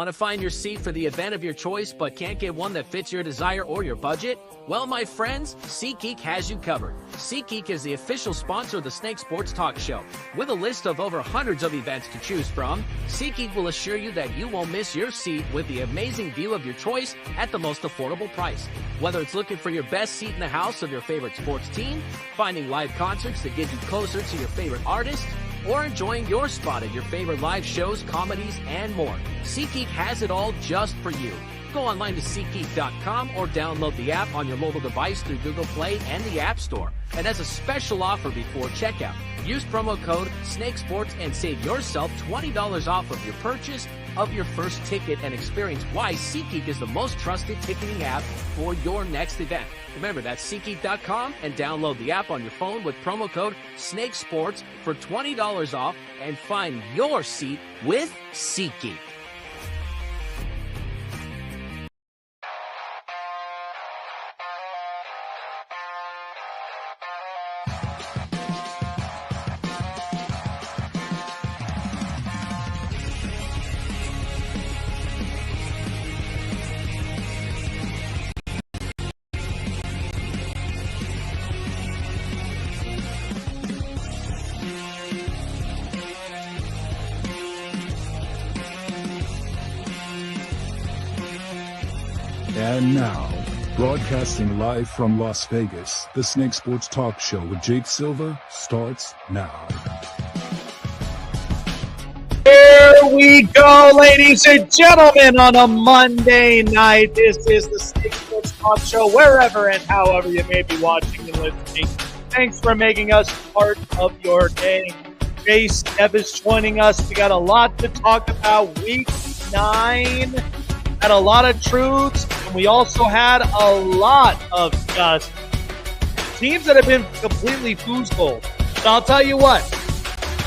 Want to find your seat for the event of your choice but can't get one that fits your desire or your budget? Well, my friends, SeatGeek has you covered. SeatGeek is the official sponsor of the Snake Sports Talk Show. With a list of over hundreds of events to choose from, SeatGeek will assure you that you won't miss your seat with the amazing view of your choice at the most affordable price. Whether it's looking for your best seat in the house of your favorite sports team, finding live concerts that get you closer to your favorite artist, or enjoying your spot at your favorite live shows, comedies, and more, SeatGeek has it all just for you. Go online to SeatGeek.com or download the app on your mobile device through Google Play and the App Store. And as a special offer before checkout, use promo code SNAKESPORTS and save yourself $20 off of your purchase of your first ticket and experience why SeatGeek is the most trusted ticketing app for your next event. Remember, that's SeatGeek.com and download the app on your phone with promo code SNAKESPORTS for $20 off and find your seat with SeatGeek. And now, broadcasting live from Las Vegas, the Snake Sports Talk Show with Jake Silva starts now. Here we go, ladies and gentlemen, on a Monday night. This is the Snake Sports Talk Show, wherever and however you may be watching and listening. Thanks for making us part of your day. Chase Evans joining us. We got a lot to talk about. Week 9 had a lot of truths, and we also had a lot of just teams that have been completely foosballed. But I'll tell you what,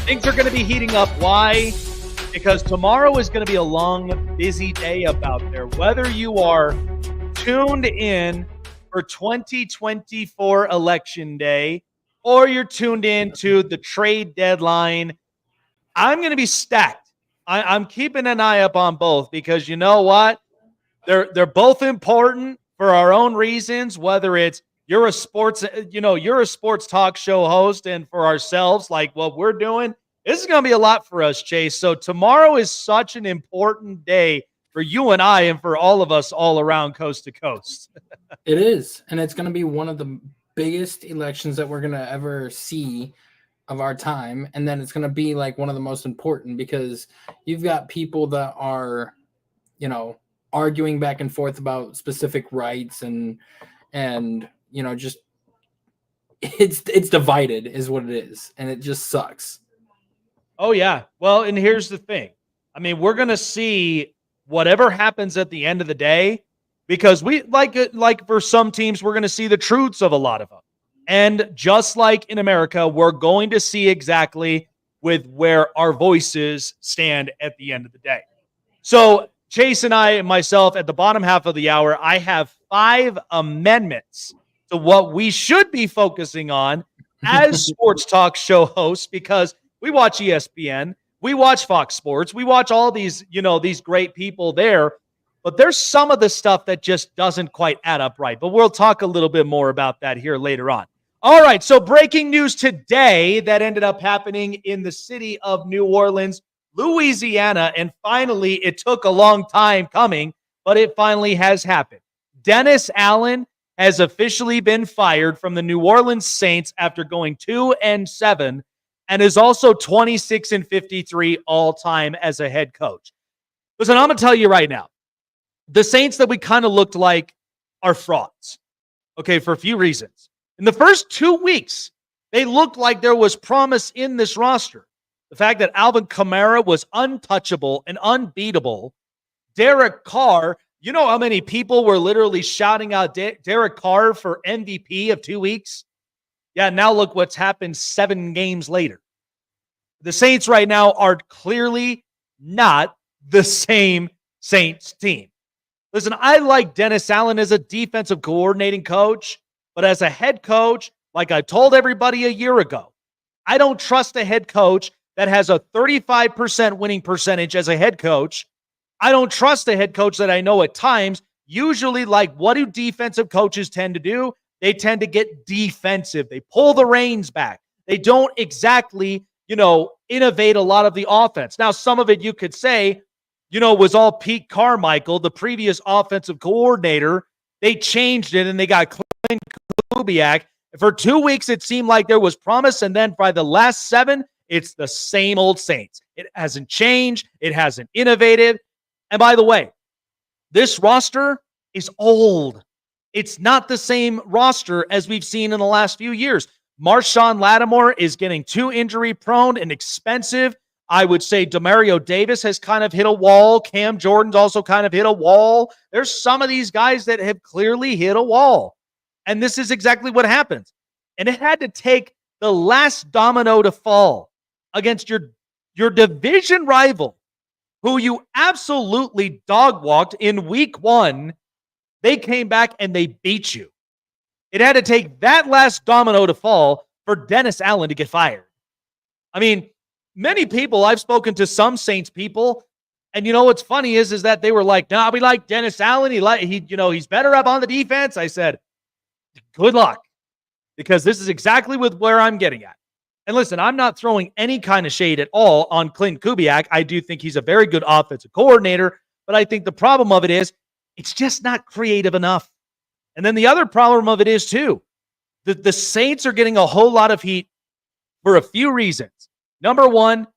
things are going to be heating up. Why? Because tomorrow is going to be a long, busy day about there. Whether you are tuned in for 2024 Election Day or you're tuned in to the trade deadline, I'm going to be stacked. I'm keeping an eye up on both because you know what? They're both important for our own reasons, whether it's you're a sports talk show host, and for ourselves, like what we're doing, this is going to be a lot for us, Chase. So tomorrow is such an important day for you and I and for all of us all around coast to coast. It is, and it's going to be one of the biggest elections that we're going to ever see of our time, and then it's going to be like one of the most important because you've got people that are, arguing back and forth about specific rights and just it's divided is what it is, and it just sucks. Oh yeah. Well, and here's the thing. I mean, we're going to see whatever happens at the end of the day because we like for some teams we're going to see the truths of a lot of them. And just like in America, we're going to see exactly with where our voices stand at the end of the day. So Chase and I and myself at the bottom half of the hour, I have 5 amendments to what we should be focusing on as sports talk show hosts because we watch ESPN, we watch Fox Sports, we watch all these, these great people there, but there's some of the stuff that just doesn't quite add up right. But we'll talk a little bit more about that here later on. All right, so breaking news today that ended up happening in the city of New Orleans, Louisiana, and finally, it took a long time coming, but it finally has happened. Dennis Allen has officially been fired from the New Orleans Saints after going 2-7 and is also 26-53 all-time as a head coach. Listen, I'm going to tell you right now, the Saints that we kind of looked like are frauds, okay, for a few reasons. In the first 2 weeks, they looked like there was promise in this roster. The fact that Alvin Kamara was untouchable and unbeatable. Derek Carr, you know how many people were literally shouting out Derek Carr for MVP of 2 weeks? Yeah, now look what's happened 7 games later. The Saints right now are clearly not the same Saints team. Listen, I like Dennis Allen as a defensive coordinating coach, but as a head coach, like I told everybody a year ago, I don't trust a head coach that has a 35% winning percentage as a head coach I don't trust the head coach that I know at times. Usually, like, what do defensive coaches tend to do? They tend to get defensive. They pull the reins back. They don't exactly, innovate a lot of the offense. Now, some of it you could say, was all Pete Carmichael, the previous offensive coordinator. They changed it and they got Clint Kubiak. For 2 weeks, it seemed like there was promise. And then by the last 7, it's the same old Saints. It hasn't changed. It hasn't innovated. And by the way, this roster is old. It's not the same roster as we've seen in the last few years. Marshawn Lattimore is getting too injury prone and expensive. I would say Demario Davis has kind of hit a wall. Cam Jordan's also kind of hit a wall. There's some of these guys that have clearly hit a wall. And this is exactly what happens. And it had to take the last domino to fall against your division rival, who you absolutely dog-walked in week 1. They came back and they beat you. It had to take that last domino to fall for Dennis Allen to get fired. I mean, many people, I've spoken to some Saints people, and what's funny is that they were like, "Nah, we like Dennis Allen. He's better up on the defense." I said, "Good luck," because this is exactly where I'm getting at. And listen, I'm not throwing any kind of shade at all on Clint Kubiak. I do think he's a very good offensive coordinator, but I think the problem of it is it's just not creative enough. And then the other problem of it is, too, the Saints are getting a whole lot of heat for a few reasons. Number one,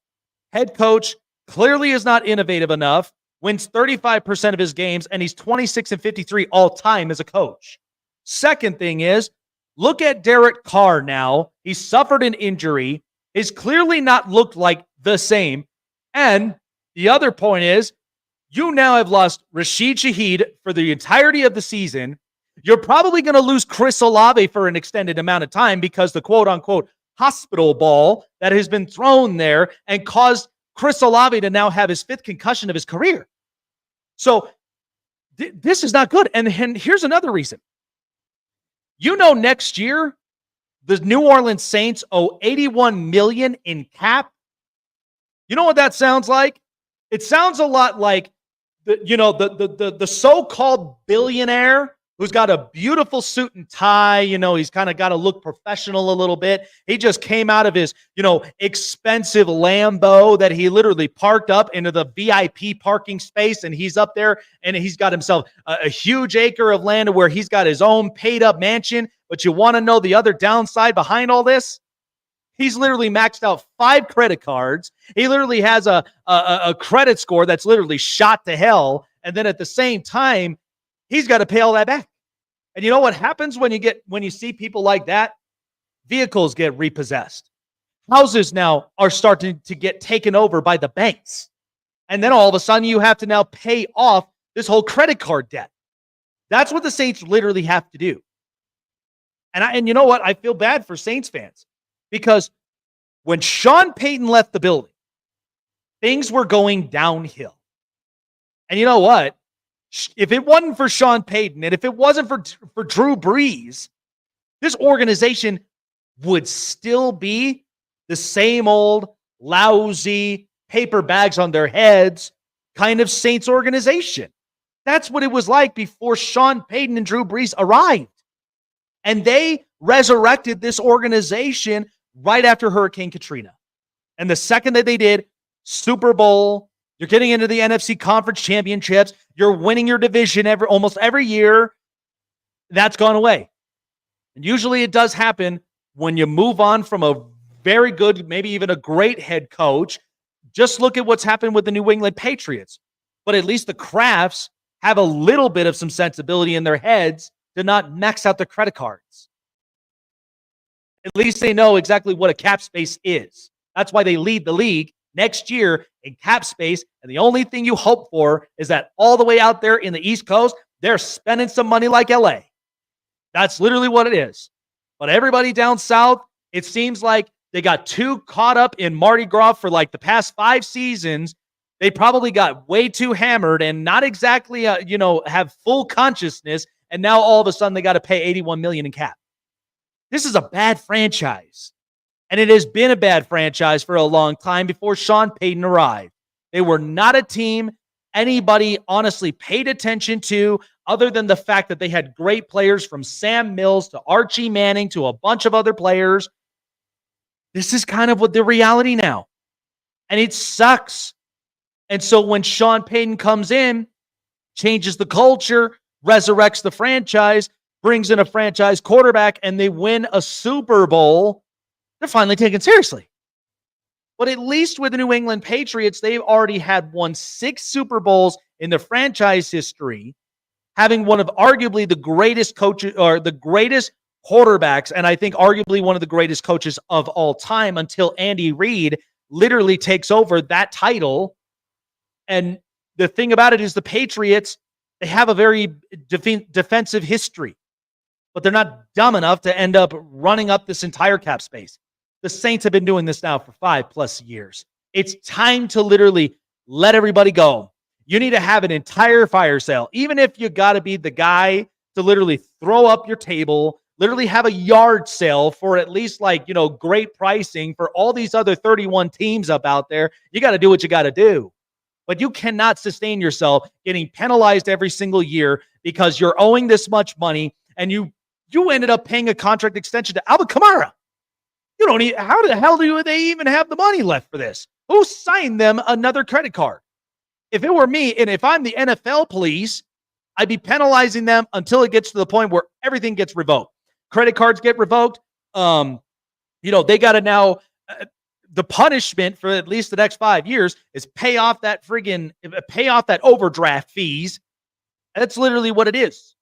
head coach clearly is not innovative enough, wins 35% of his games, and he's 26-53 all time as a coach. Second thing is, look at Derek Carr now. He suffered an injury. He's clearly not looked like the same. And the other point is, you now have lost Rashid Shaheed for the entirety of the season. You're probably going to lose Chris Olave for an extended amount of time because the quote-unquote hospital ball that has been thrown there and caused Chris Olave to now have his 5th concussion of his career. So this is not good. And here's another reason. Next year, the New Orleans Saints owe $81 million in cap. You know what that sounds like? It sounds a lot like the so-called billionaire who's got a beautiful suit and tie. He's kind of got to look professional a little bit. He just came out of his, expensive Lambo that he literally parked up into the VIP parking space, and he's up there and he's got himself a huge acre of land where he's got his own paid up mansion. But you want to know the other downside behind all this? He's literally maxed out 5 credit cards. He literally has a credit score that's literally shot to hell. And then at the same time, he's got to pay all that back. And you know what happens when you see people like that? Vehicles get repossessed. Houses now are starting to get taken over by the banks. And then all of a sudden you have to now pay off this whole credit card debt. That's what the Saints literally have to do. And you know what? I feel bad for Saints fans because when Sean Payton left the building, things were going downhill. And you know what? If it wasn't for Sean Payton and if it wasn't for Drew Brees, this organization would still be the same old lousy paper bags on their heads kind of Saints organization. That's what it was like before Sean Payton and Drew Brees arrived. And they resurrected this organization right after Hurricane Katrina. And the second that they did, Super Bowl, you're getting into the NFC Conference Championships, you're winning your division almost every year, that's gone away. And usually it does happen when you move on from a very good, maybe even a great head coach. Just look at what's happened with the New England Patriots. But at least the Crafts have a little bit of some sensibility in their heads to not max out their credit cards. At least they know exactly what a cap space is. That's why they lead the league next year in cap space. And the only thing you hope for is that all the way out there in the East Coast, they're spending some money like LA. That's literally what it is. But everybody down south, it seems like they got too caught up in Mardi Gras for like the past 5 seasons. They probably got way too hammered and not exactly, have full consciousness. And now all of a sudden they got to pay $81 million in cap. This is a bad franchise. And it has been a bad franchise for a long time before Sean Payton arrived. They were not a team anybody honestly paid attention to, other than the fact that they had great players from Sam Mills to Archie Manning to a bunch of other players. This is kind of what the reality now. And it sucks. And so when Sean Payton comes in, changes the culture, resurrects the franchise, brings in a franchise quarterback, and they win a Super Bowl, they're finally taken seriously. But at least with the New England Patriots, they've already had won 6 Super Bowls in the franchise history, having one of arguably the greatest coaches or the greatest quarterbacks, and I think arguably one of the greatest coaches of all time until Andy Reid literally takes over that title. And the thing about it is the Patriots, they have a very defensive history, but they're not dumb enough to end up running up this entire cap space. The Saints have been doing this now for 5+ years. It's time to literally let everybody go. You need to have an entire fire sale, even if you got to be the guy to literally throw up your table, literally have a yard sale for at least great pricing for all these other 31 teams up out there. You got to do what you got to do. But you cannot sustain yourself getting penalized every single year because you're owing this much money, and you ended up paying a contract extension to Alvin Kamara. You don't need, how the hell do they even have the money left for this? Who signed them another credit card? If it were me, and if I'm the NFL police, I'd be penalizing them until it gets to the point where everything gets revoked. Credit cards get revoked. They got to now, the punishment for at least the next 5 years is pay off that overdraft fees. That's literally what it is.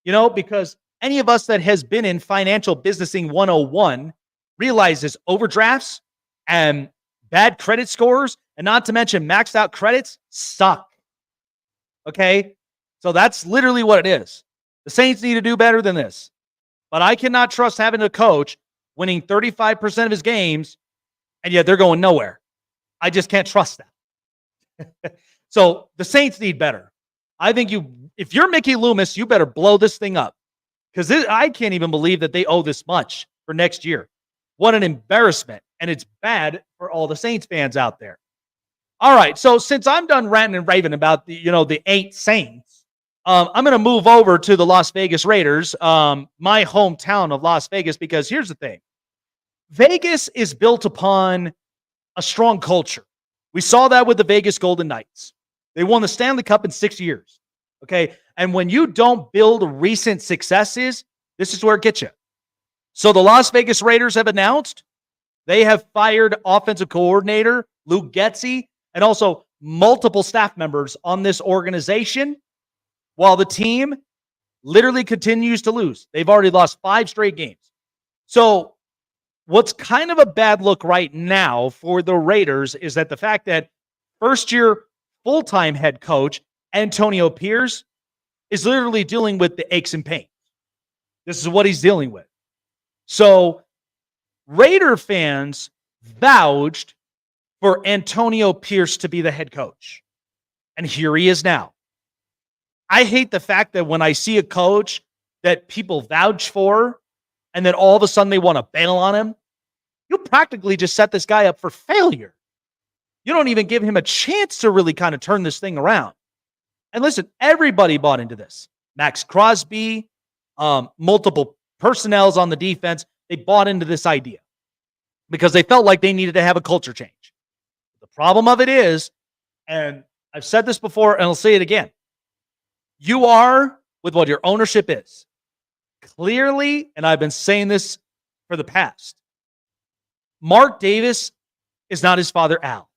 Because any of us that has been in financial businessing 101 realizes overdrafts and bad credit scores, and not to mention maxed out credits, suck. Okay? So that's literally what it is. The Saints need to do better than this. But I cannot trust having a coach winning 35% of his games, and yet they're going nowhere. I just can't trust that. So the Saints need better. I think if you're Mickey Loomis, you better blow this thing up. Because I can't even believe that they owe this much for next year. What an embarrassment. And it's bad for all the Saints fans out there. All right. So since I'm done ranting and raving about the 8 Saints, I'm going to move over to the Las Vegas Raiders, my hometown of Las Vegas, because here's the thing. Vegas is built upon a strong culture. We saw that with the Vegas Golden Knights. They won the Stanley Cup in 6 years. Okay. And when you don't build recent successes, this is where it gets you. So the Las Vegas Raiders have announced they have fired offensive coordinator Luke Getsy and also multiple staff members on this organization while the team literally continues to lose. They've already lost 5 straight games. So what's kind of a bad look right now for the Raiders is that the fact that first-year full-time head coach Antonio Pierce is literally dealing with the aches and pains. This is what he's dealing with. So Raider fans vouched for Antonio Pierce to be the head coach. And here he is now. I hate the fact that when I see a coach that people vouch for and then all of a sudden they want to bail on him, you practically just set this guy up for failure. You don't even give him a chance to really kind of turn this thing around. And listen, everybody bought into this. Max Crosby, multiple personnels on the defense, they bought into this idea because they felt like they needed to have a culture change. The problem of it is, and I've said this before and I'll say it again, you are with what your ownership is. Clearly, and I've been saying this for the past, Mark Davis is not his father, Al.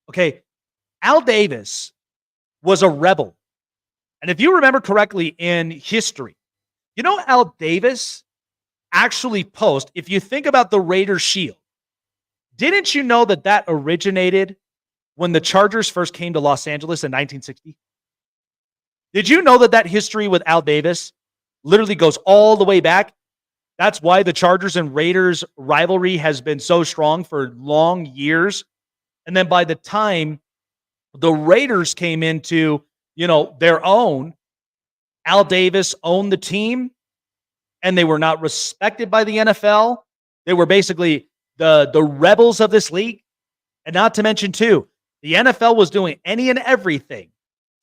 Okay, Al Davis was a rebel. And if you remember correctly in history, Al Davis actually if you think about the Raiders shield, didn't you know that originated when the Chargers first came to Los Angeles in 1960? Did you know that history with Al Davis literally goes all the way back? That's why the Chargers and Raiders rivalry has been so strong for long years. And then by the time the Raiders came into, their own, Al Davis owned the team and they were not respected by the NFL. They were basically the rebels of this league. And not to mention too, The NFL was doing any and everything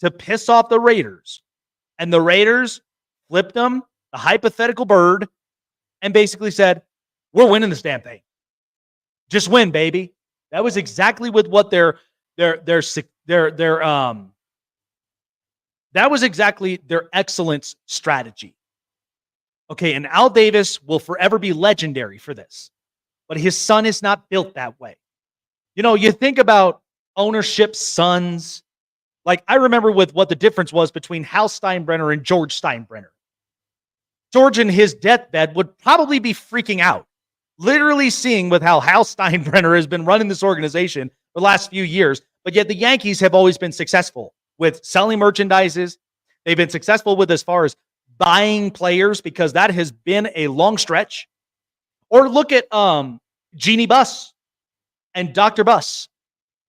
to piss off the Raiders. And the Raiders flipped them, the hypothetical bird, and basically said, we're winning this damn thing. Just win, baby. That was exactly with what that was exactly their excellence strategy. Okay, and Al Davis will forever be legendary for this. But his son is not built that way. You know, you think about ownership sons. Like, I remember with what the difference was between Hal Steinbrenner and George Steinbrenner. George in his deathbed would probably be freaking out, literally seeing with how Hal Steinbrenner has been running this organization the last few years. But yet the Yankees have always been successful with selling merchandises. They've been successful with as far as buying players, because that has been a long stretch. Or look at Jeannie Buss and Dr. Buss.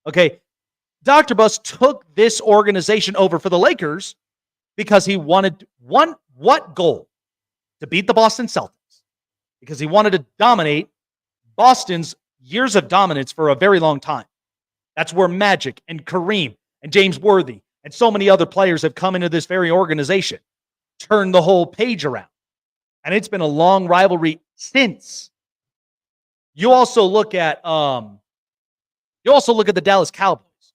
Okay, Dr. Buss took this organization over for the Lakers because he wanted what goal? To beat the Boston Celtics. Because he wanted to dominate Boston's years of dominance for a very long time. That's where Magic and Kareem and James Worthy and so many other players have come into this very organization, turned the whole page around. And it's been a long rivalry since. You also look at the Dallas Cowboys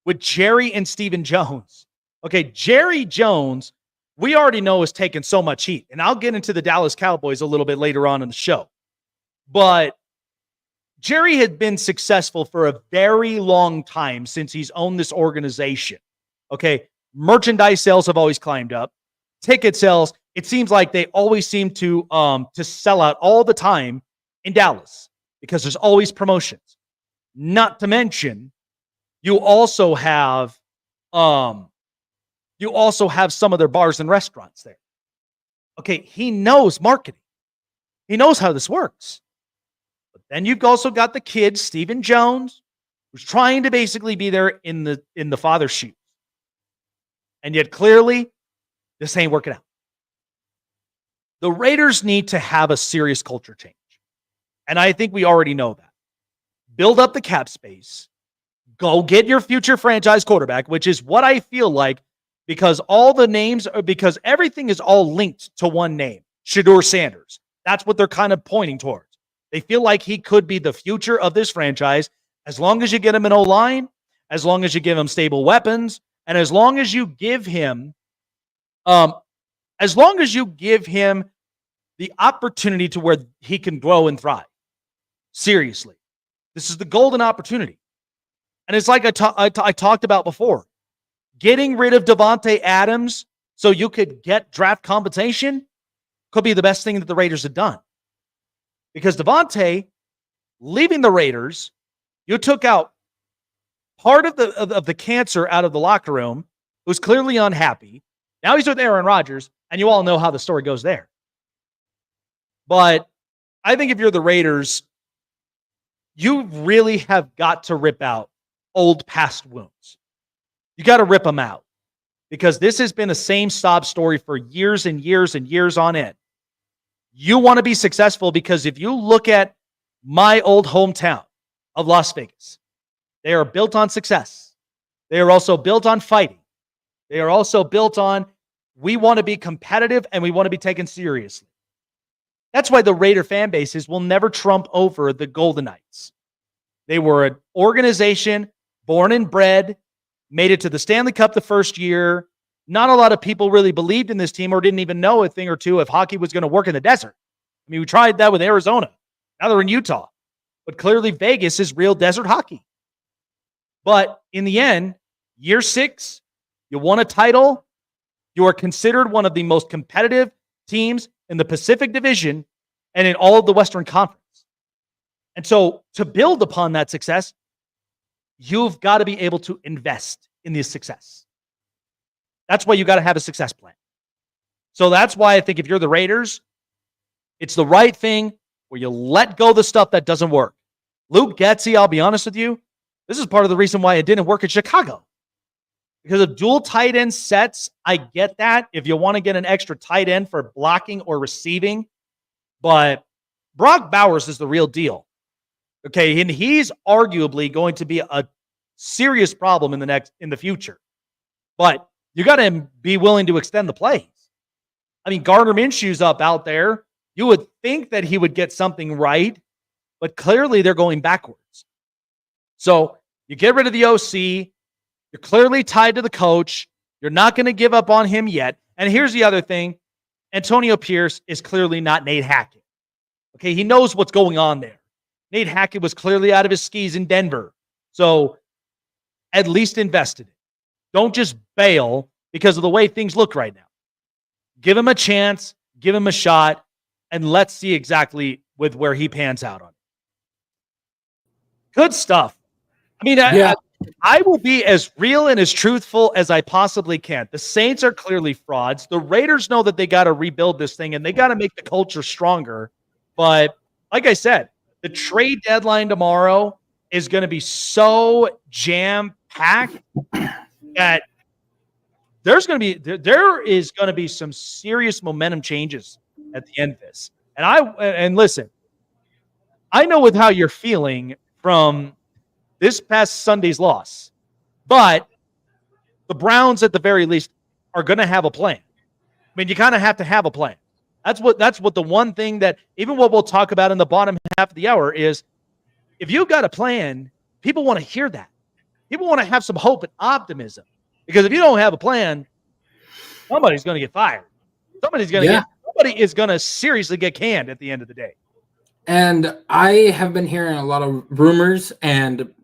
with Jerry and Stephen Jones. Okay, Jerry Jones, we already know, has taken so much heat. And I'll get into the Dallas Cowboys a little bit later on in the show. But Jerry had been successful for a very long time since he's owned this organization. Okay, merchandise sales have always climbed up. Ticket sales, it seems like they always seem to sell out all the time in Dallas because there's always promotions. Not to mention, you also have some of their bars and restaurants there. Okay, he knows marketing. He knows how this works. But then you've also got the kid, Stephen Jones, who's trying to basically be there in the father's shoes. And yet clearly, this ain't working out. The Raiders need to have a serious culture change. And I think we already know that. Build up the cap space. Go get your future franchise quarterback, which is what I feel like, because because everything is all linked to one name, Shedeur Sanders. That's what they're kind of pointing towards. They feel like he could be the future of this franchise as long as you get him an O-line, as long as you give him stable weapons, and as long as you give him the opportunity to where he can grow and thrive. Seriously. This is the golden opportunity. And it's like I talked about before. Getting rid of Davante Adams so you could get draft compensation could be the best thing that the Raiders have done. Because Davante, leaving the Raiders, you took out part of the cancer out of the locker room, who's clearly unhappy. Now he's with Aaron Rodgers, and you all know how the story goes there. But I think if you're the Raiders, you really have got to rip out old past wounds. You got to rip them out, because this has been a same sob story for years and years and years on end. You want to be successful, because if you look at my old hometown of Las Vegas, they are built on success. They are also built on fighting. They are also built on, we want to be competitive and we want to be taken seriously. That's why the Raider fan bases will never trump over the Golden Knights. They were an organization born and bred, made it to the Stanley Cup the first year. Not a lot of people really believed in this team or didn't even know a thing or two if hockey was going to work in the desert. I mean, we tried that with Arizona. Now they're in Utah. But clearly Vegas is real desert hockey. But in the end, year 6, you won a title. You are considered one of the most competitive teams in the Pacific Division and in all of the Western Conference. And so to build upon that success, you've got to be able to invest in this success. That's why you got to have a success plan. So that's why I think if you're the Raiders, it's the right thing where you let go the stuff that doesn't work. Luke Getsy, I'll be honest with you, this is part of the reason why it didn't work in Chicago. Because of dual tight end sets, I get that if you want to get an extra tight end for blocking or receiving. But Brock Bowers is the real deal. Okay, and he's arguably going to be a serious problem in the future. But you got to be willing to extend the plays. I mean, Gardner Minshew's up out there. You would think that he would get something right, but clearly they're going backwards. So you get rid of the OC. You're clearly tied to the coach. You're not going to give up on him yet. And here's the other thing. Antonio Pierce is clearly not Nate Hackett. Okay, he knows what's going on there. Nate Hackett was clearly out of his skis in Denver. So at least invest in it. Don't just bail because of the way things look right now. Give him a chance, give him a shot, and let's see exactly with where he pans out on it. Good stuff. I mean, I will be as real and as truthful as I possibly can. The Saints are clearly frauds. The Raiders know that they got to rebuild this thing and they got to make the culture stronger. But like I said, the trade deadline tomorrow is going to be so jam-packed that there is going to be some serious momentum changes at the end of this. And listen, I know with how you're feeling from this past Sunday's loss, but the Browns at the very least are going to have a plan. I mean, you kind of have to have a plan. That's what the one thing that even what we'll talk about in the bottom half of the hour is if you've got a plan, people want to hear that. People want to have some hope and optimism because if you don't have a plan, somebody's going to get fired. Somebody is going to seriously get canned at the end of the day. And I have been hearing a lot of rumors and,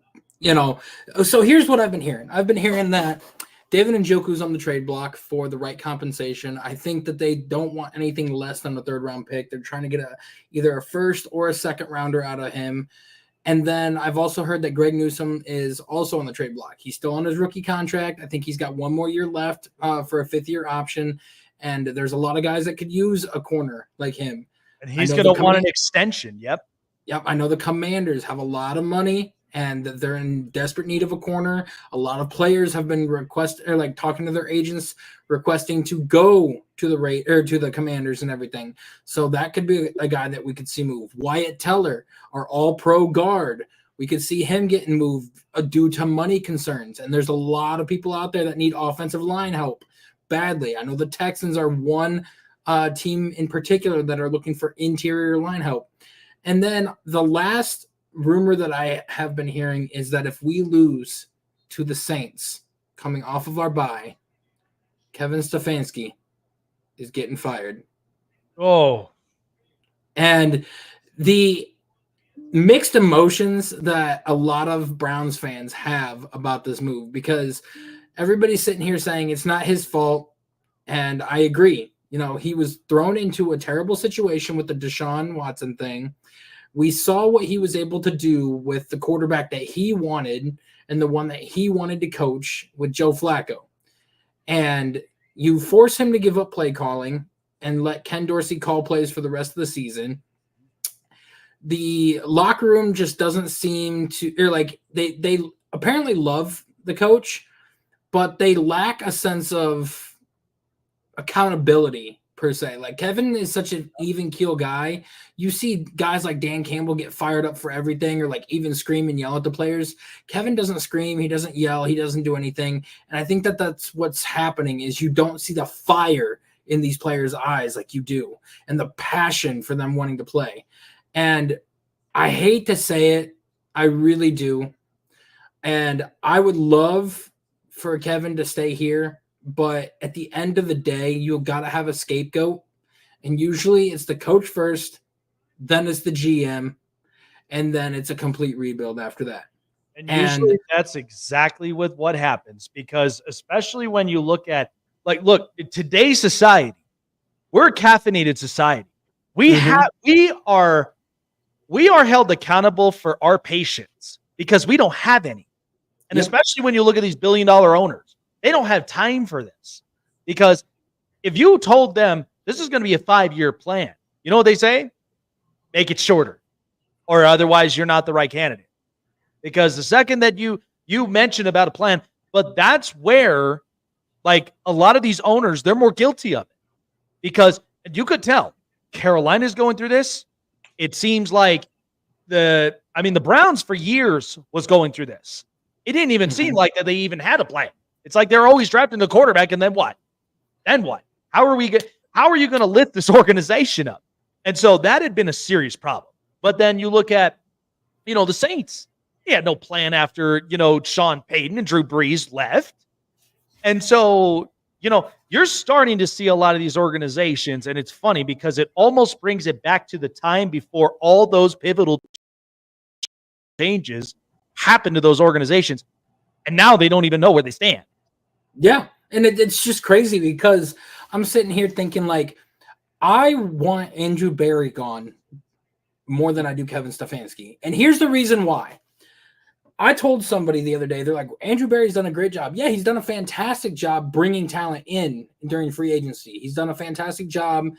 so here's what I've been hearing. I've been hearing that David Njoku's on the trade block for the right compensation. I think that they don't want anything less than a third-round pick. They're trying to get either a first or a second-rounder out of him. And then I've also heard that Greg Newsome is also on the trade block. He's still on his rookie contract. I think he's got one more year left for a fifth-year option. And there's a lot of guys that could use a corner like him. And he's going to want an extension. Yep. I know the Commanders have a lot of money, and they're in desperate need of a corner. A lot of players have been talking to their agents, requesting to go to the Commanders and everything. So that could be a guy that we could see move. Wyatt Teller, our all-pro guard, we could see him getting moved due to money concerns. And there's a lot of people out there that need offensive line help badly. I know the Texans are one team in particular that are looking for interior line help. And then the last rumor that I have been hearing is that if we lose to the Saints coming off of our bye, Kevin Stefanski is getting fired. Oh. And the mixed emotions that a lot of Browns fans have about this move, because everybody's sitting here saying it's not his fault. And I agree. He was thrown into a terrible situation with the Deshaun Watson thing. We saw what he was able to do with the quarterback that he wanted and the one that he wanted to coach with Joe Flacco. And you force him to give up play calling and let Ken Dorsey call plays for the rest of the season. The locker room just doesn't seem to, they apparently love the coach, but they lack a sense of accountability per se. Like Kevin is such an even keel guy. You see guys like Dan Campbell get fired up for everything or even scream and yell at the players. Kevin doesn't scream. He doesn't yell. He doesn't do anything. And I think that that's what's happening is you don't see the fire in these players' eyes like you do and the passion for them wanting to play. And I hate to say it. I really do. And I would love for Kevin to stay here. But at the end of the day, you've got to have a scapegoat. And usually it's the coach first, then it's the GM, and then it's a complete rebuild after that. And usually that's exactly what happens because especially when you look at, today's society, we're a caffeinated society. We are held accountable for our patience because we don't have any. And especially when you look at these billion-dollar owners. They don't have time for this because if you told them this is going to be a 5-year plan, you know what they say? Make it shorter or otherwise you're not the right candidate. Because the second that you mention about a plan, but that's where a lot of these owners, they're more guilty of it because you could tell Carolina's going through this. It seems like the Browns for years was going through this. It didn't even seem like that they even had a plan. It's like they're always drafting the quarterback, and then what? Then what? How are you going to lift this organization up? And so that had been a serious problem. But then you look at, the Saints. He had no plan after, Sean Payton and Drew Brees left. And so, you're starting to see a lot of these organizations, and it's funny because it almost brings it back to the time before all those pivotal changes happened to those organizations. And now they don't even know where they stand. Yeah. And it's just crazy because I'm sitting here thinking, like, I want Andrew Berry gone more than I do Kevin Stefanski. And here's the reason why. I told somebody the other day, they're like, Andrew Berry's done a great job. Yeah, he's done a fantastic job bringing talent in during free agency. He's done a fantastic job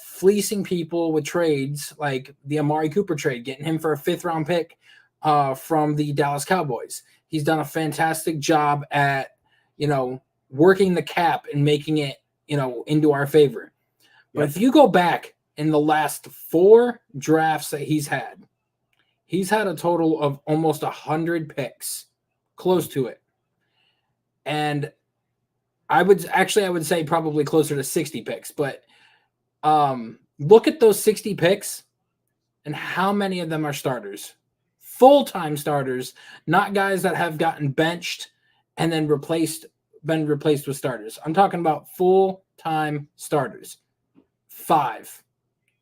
fleecing people with trades, like the Amari Cooper trade, getting him for a 5th-round pick from the Dallas Cowboys. He's done a fantastic job at, working the cap and making it, into our favor. But if you go back in the last 4 drafts that he's had a total of almost 100 picks, close to it. And I would say probably closer to 60 picks. But look at those 60 picks and how many of them are starters. Full-time starters, not guys that have gotten benched and then been replaced with starters. I'm talking about full-time starters. 5.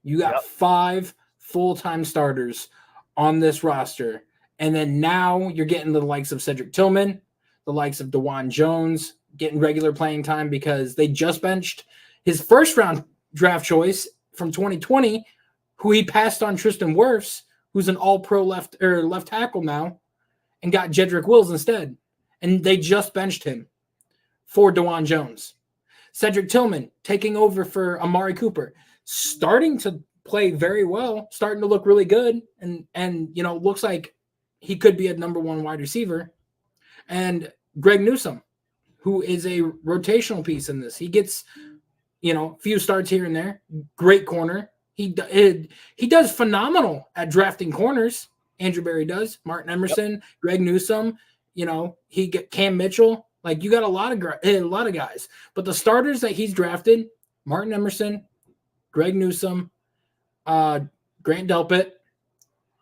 You got 5 full-time starters on this roster. And then now you're getting the likes of Cedric Tillman, the likes of DeJuan Jones, getting regular playing time because they just benched his first-round draft choice from 2020, who he passed on Tristan Wirfs, who's an all-pro left tackle now, and got Jedrick Wills instead. And they just benched him for DeJuan Jones. Cedric Tillman taking over for Amari Cooper, starting to play very well, starting to look really good, and looks like he could be a number 1 wide receiver. And Greg Newsome, who is a rotational piece in this. He gets, a few starts here and there. Great corner. He does phenomenal at drafting corners. Andrew Berry does. Martin Emerson, Greg Newsome, he get Cam Mitchell. Like, you got a lot of guys. But the starters that he's drafted, Martin Emerson, Greg Newsome, Grant Delpit,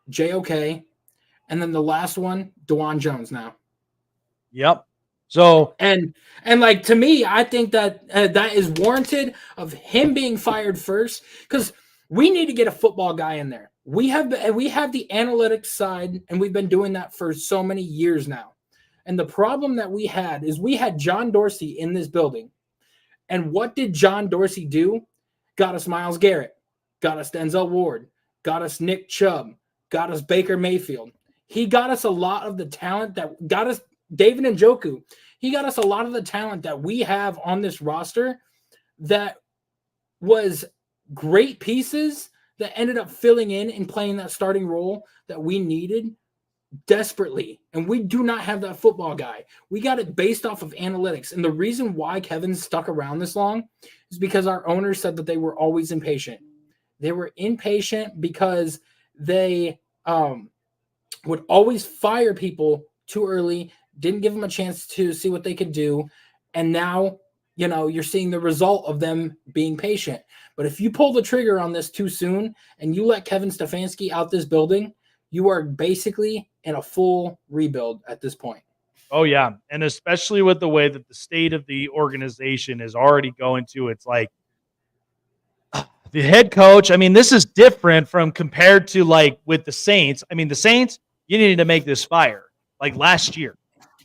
JOK, and then the last one, DeJuan Jones now. Yep. So and like, to me, I think that that is warranted of him being fired first, because we need to get a football guy in there. We have the analytics side, and we've been doing that for so many years now. And the problem that we had is we had John Dorsey in this building. And what did John Dorsey do? Got us Myles Garrett, got us Denzel Ward, got us Nick Chubb, got us Baker Mayfield. He got us a lot of the talent that got us David Njoku. He got us a lot of the talent that we have on this roster that was great pieces that ended up filling in and playing that starting role that we needed desperately. And we do not have that football guy. We got it based off of analytics. And the reason why Kevin stuck around this long is because our owners said that they were always impatient. They were impatient because they would always fire people too early, didn't give them a chance to see what they could do. And now, you're seeing the result of them being patient. But if you pull the trigger on this too soon and you let Kevin Stefanski out this building, you are basically in a full rebuild at this point. Oh, yeah. And especially with the way that the state of the organization is already going to, it's like the head coach. I mean, this is different from compared to like with the Saints. I mean, the Saints, you needed to make this fire like last year.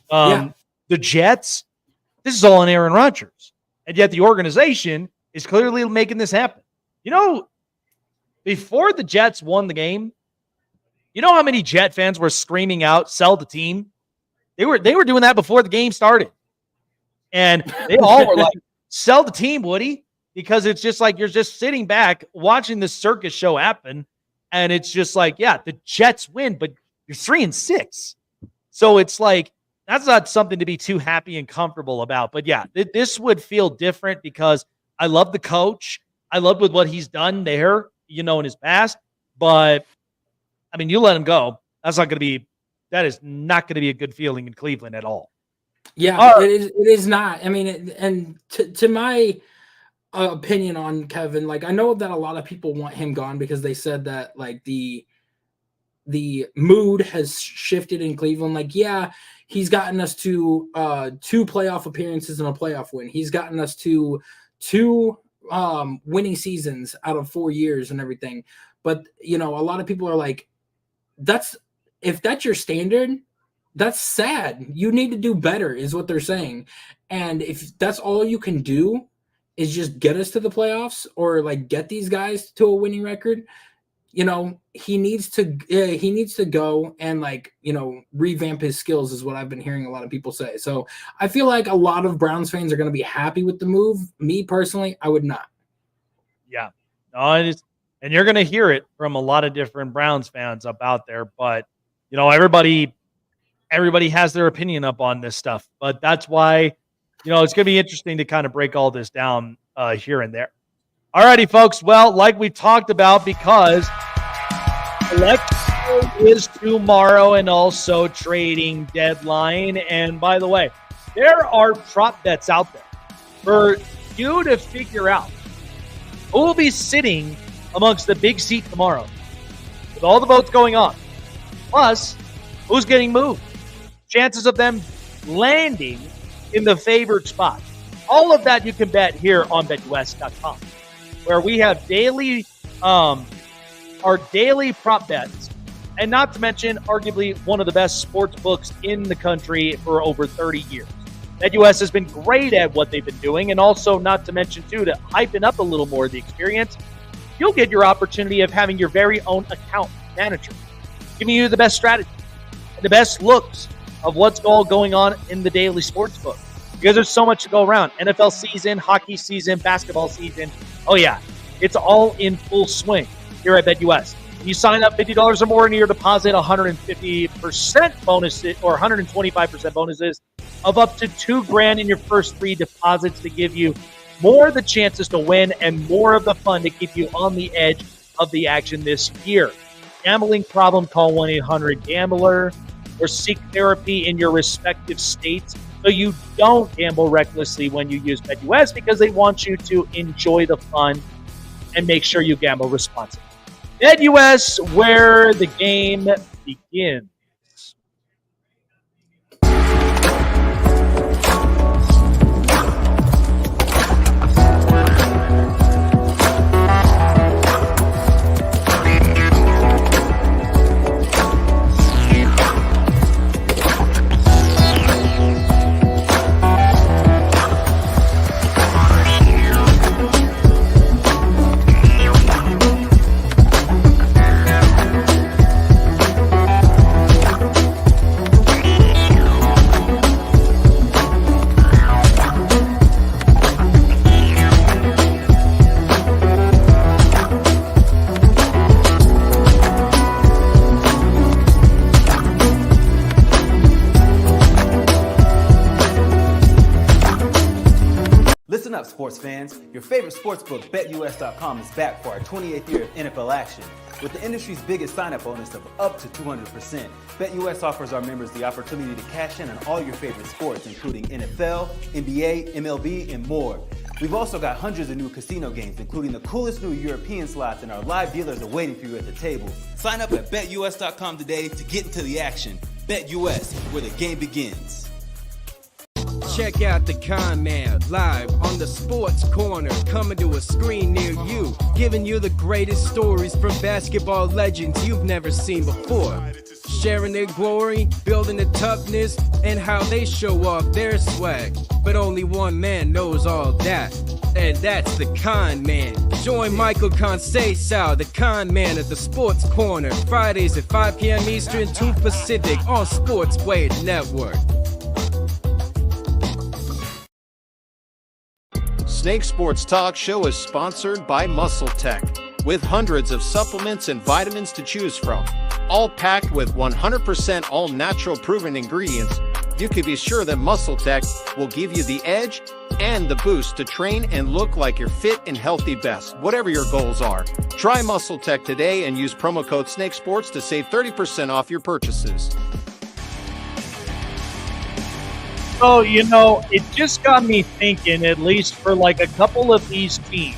The Jets, this is all on Aaron Rodgers. And yet the organization is clearly making this happen. Before the Jets won the game, you know how many Jet fans were screaming out, sell the team? They were doing that before the game started. And they all were like, sell the team, Woody, because it's just like you're just sitting back watching this circus show happen. And it's just like, yeah, the Jets win, but you're 3-6. So it's like, that's not something to be too happy and comfortable about. But yeah, this would feel different because I love the coach. I love with what he's done there, in his past. But I mean, you let him go. That's not going to be that is not going to be a good feeling in Cleveland at all. Yeah, it is not. I mean, and to my opinion on Kevin, like, I know that a lot of people want him gone because they said that, like, the mood has shifted in Cleveland. Like, yeah, he's gotten us to 2 playoff appearances and a playoff win. He's gotten us to 2 winning seasons out of 4 years and everything. But, you know, a lot of people are like, if that's your standard, that's sad. You need to do better, is what they're saying. And if that's all you can do is just get us to the playoffs or, like, get these guys to a winning record, you know, he needs to go and, like, you know, revamp his skills, is what I've been hearing a lot of people say. So I feel like a lot of Browns fans are going to be happy with the move. Me personally, I would not. Yeah, no, it is, and you're going to hear it from a lot of different Browns fans up out there. But, you know, everybody has their opinion up on this stuff. But that's why, you know, it's going to be interesting to kind of break all this down here and there. All righty, folks. Well, like we talked about, because election is tomorrow and also trading deadline. And by the way, there are prop bets out there for you to figure out who will be sitting amongst the big seat tomorrow with all the votes going on. Plus, who's getting moved. Chances of them landing in the favored spot. All of that you can bet here on BetUS.com, where we have daily, our daily prop bets, and not to mention arguably one of the best sports books in the country for over 30 years. BetUS has been great at what they've been doing, and also not to mention too, to hypen up a little more of the experience, you'll get your opportunity of having your very own account manager, giving you the best strategy and the best looks of what's all going on in the daily sports book. Because there's so much to go around. NFL season, hockey season, basketball season. Oh yeah, it's all in full swing here at BetUS. When you sign up $50 or more in your deposit, 150% bonuses or 125% bonuses of up to $2,000 in your first 3 deposits to give you more of the chances to win and more of the fun to keep you on the edge of the action this year. Gambling problem, call 1-800-GAMBLER or seek therapy in your respective states so you don't gamble recklessly when you use BetUS, because they want you to enjoy the fun and make sure you gamble responsibly. BetUS, where the game begins. Listen up, sports fans. Your favorite sportsbook, BetUS.com, is back for our 28th year of NFL action. With the industry's biggest sign-up bonus of up to 200%, BetUS offers our members the opportunity to cash in on all your favorite sports, including NFL, NBA, MLB, and more. We've also got hundreds of new casino games, including the coolest new European slots, and our live dealers are waiting for you at the table. Sign up at BetUS.com today to get into the action. BetUS, where the game begins. Check out the Con Man live on the Sports Corner, coming to a screen near you, giving you the greatest stories from basketball legends you've never seen before, sharing their glory, building the toughness, and how they show off their swag. But only one man knows all that, and that's the Con Man. Join Michael Conceição, the Con Man, at the Sports Corner, Fridays at 5 p.m. Eastern, 2 Pacific on Sportsway Network. Snake Sports Talk Show is sponsored by Muscle Tech, with hundreds of supplements and vitamins to choose from, all packed with 100% all-natural proven ingredients. You can be sure that Muscle Tech will give you the edge and the boost to train and look like your fit and healthy best, whatever your goals are. Try Muscle Tech today and use promo code SNAKESPORTS to save 30% off your purchases. So, it just got me thinking, at least for like a couple of these teams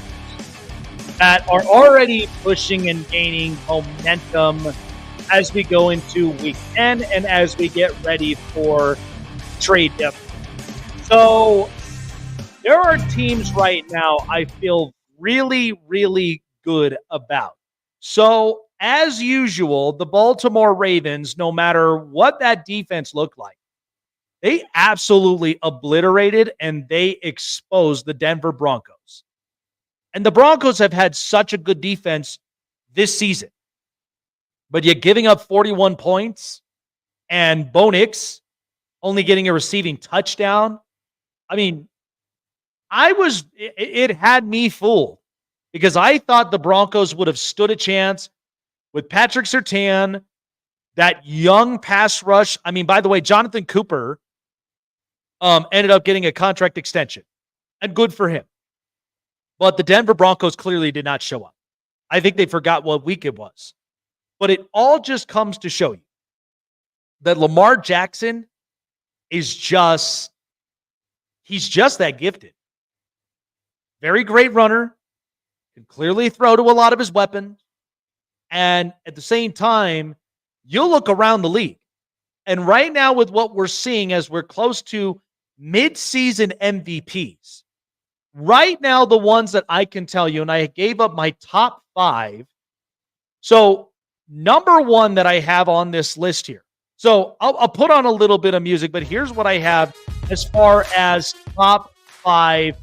that are already pushing and gaining momentum as we go into week 10 and as we get ready for trade deadline. So there are teams right now I feel really, really good about. So as usual, the Baltimore Ravens, no matter what that defense looked like, they absolutely obliterated and they exposed the Denver Broncos. And the Broncos have had such a good defense this season. But you're giving up 41 points and Bo Nix only getting a receiving touchdown. I mean, it had me fooled because I thought the Broncos would have stood a chance with Patrick Surtain, that young pass rush. I mean, by the way, Jonathan Cooper ended up getting a contract extension, and good for him. But the Denver Broncos clearly did not show up. I think they forgot what week it was. But it all just comes to show you that Lamar Jackson is he's just that gifted. Very great runner, can clearly throw to a lot of his weapons. And at the same time, you'll look around the league. And right now with what we're seeing as we're close to mid-season MVPs, right now the ones that I can tell you, and I gave up my top 5. So number 1 that I have on this list here. So I'll put on a little bit of music, but here's what I have as far as top 5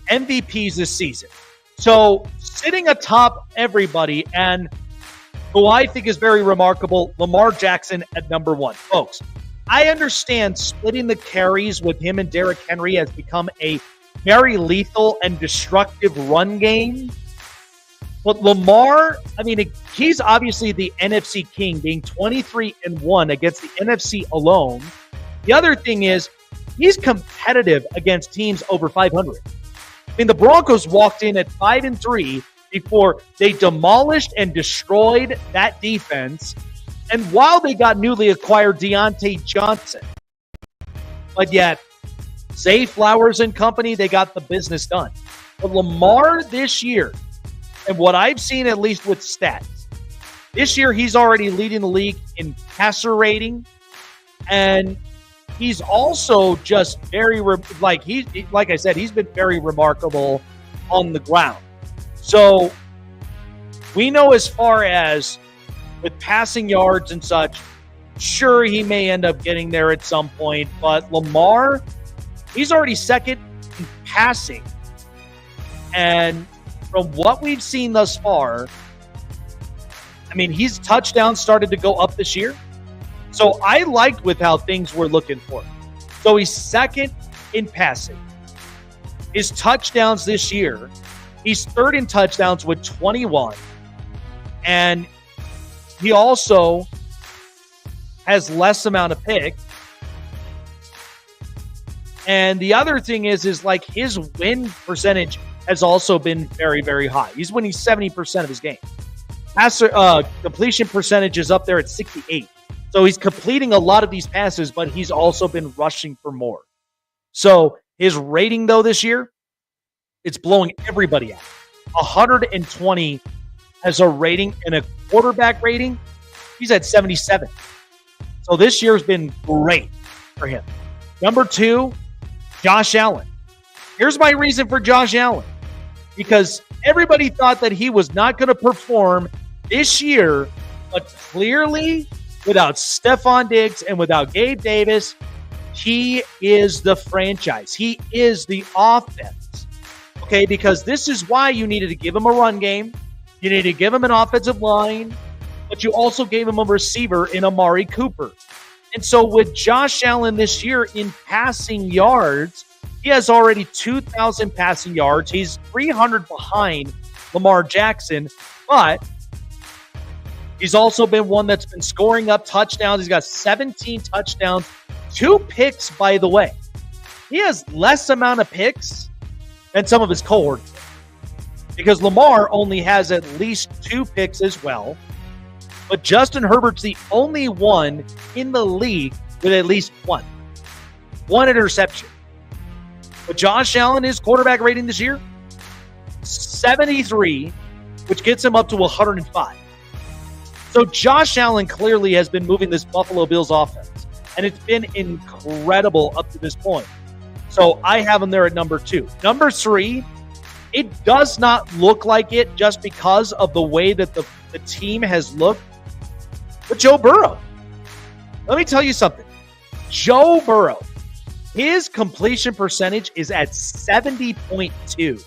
MVPs this season. So sitting atop everybody, and who I think is very remarkable, Lamar Jackson at number 1. Folks, I understand splitting the carries with him and Derrick Henry has become a very lethal and destructive run game. But Lamar, I mean, he's obviously the NFC king, being 23-1 against the NFC alone. The other thing is he's competitive against teams over 500. I mean, the Broncos walked in at 5-3 before they demolished and destroyed that defense. And while they got newly acquired Deontay Johnson, but yet Zay Flowers and company, they got the business done. But Lamar this year, and what I've seen at least with stats, this year he's already leading the league in passer rating, and he's also just very, like I said, he's been very remarkable on the ground. So we know as far as with passing yards and such, sure, he may end up getting there at some point, but Lamar, he's already second in passing. And from what we've seen thus far, I mean, his touchdowns started to go up this year. So I liked with how things were looking for him. So he's second in passing. His touchdowns this year, he's third in touchdowns with 21. And he also has less amount of picks. And the other thing is like his win percentage has also been very, very high. He's winning 70% of his game. Completion percentage is up there at 68. So he's completing a lot of these passes, but he's also been rushing for more. So his rating, though, this year, it's blowing everybody out. 120 as a rating, and a quarterback rating, he's at 77. So this year's been great for him. Number 2, Josh Allen. Here's my reason for Josh Allen. Because everybody thought that he was not going to perform this year, but clearly, without Stephon Diggs and without Gabe Davis, he is the franchise. He is the offense. Okay, because this is why you needed to give him a run game. You needed to give him an offensive line, but you also gave him a receiver in Amari Cooper. And so with Josh Allen this year in passing yards, he has already 2,000 passing yards. He's 300 behind Lamar Jackson, but he's also been one that's been scoring up touchdowns. He's got 17 touchdowns, 2 picks, by the way. He has less amount of picks than some of his cohorts, because Lamar only has at least 2 picks as well. But Justin Herbert's the only one in the league with at least 1. 1 interception. But Josh Allen, his quarterback rating this year, 73, which gets him up to 105. So Josh Allen clearly has been moving this Buffalo Bills offense, and it's been incredible up to this point. So I have him there at number 2. Number 3, it does not look like it just because of the way that the team has looked. But Joe Burrow. Let me tell you something. Joe Burrow, his completion percentage is at 70.2.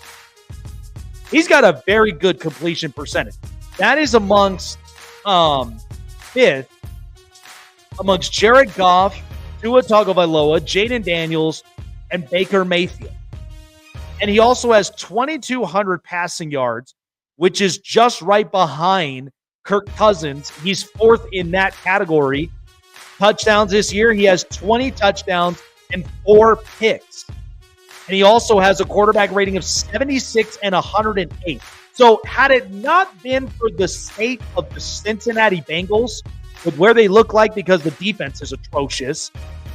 He's got a very good completion percentage. That is amongst 5th amongst Jared Goff, Tua Tagovailoa, Jaden Daniels, and Baker Mayfield. And he also has 2,200 passing yards, which is just right behind Kirk Cousins. He's 4th in that category. Touchdowns this year, he has 20 touchdowns and 4 picks. And he also has a quarterback rating of 76 and 108. So had it not been for the state of the Cincinnati Bengals, with where they look like because the defense is atrocious,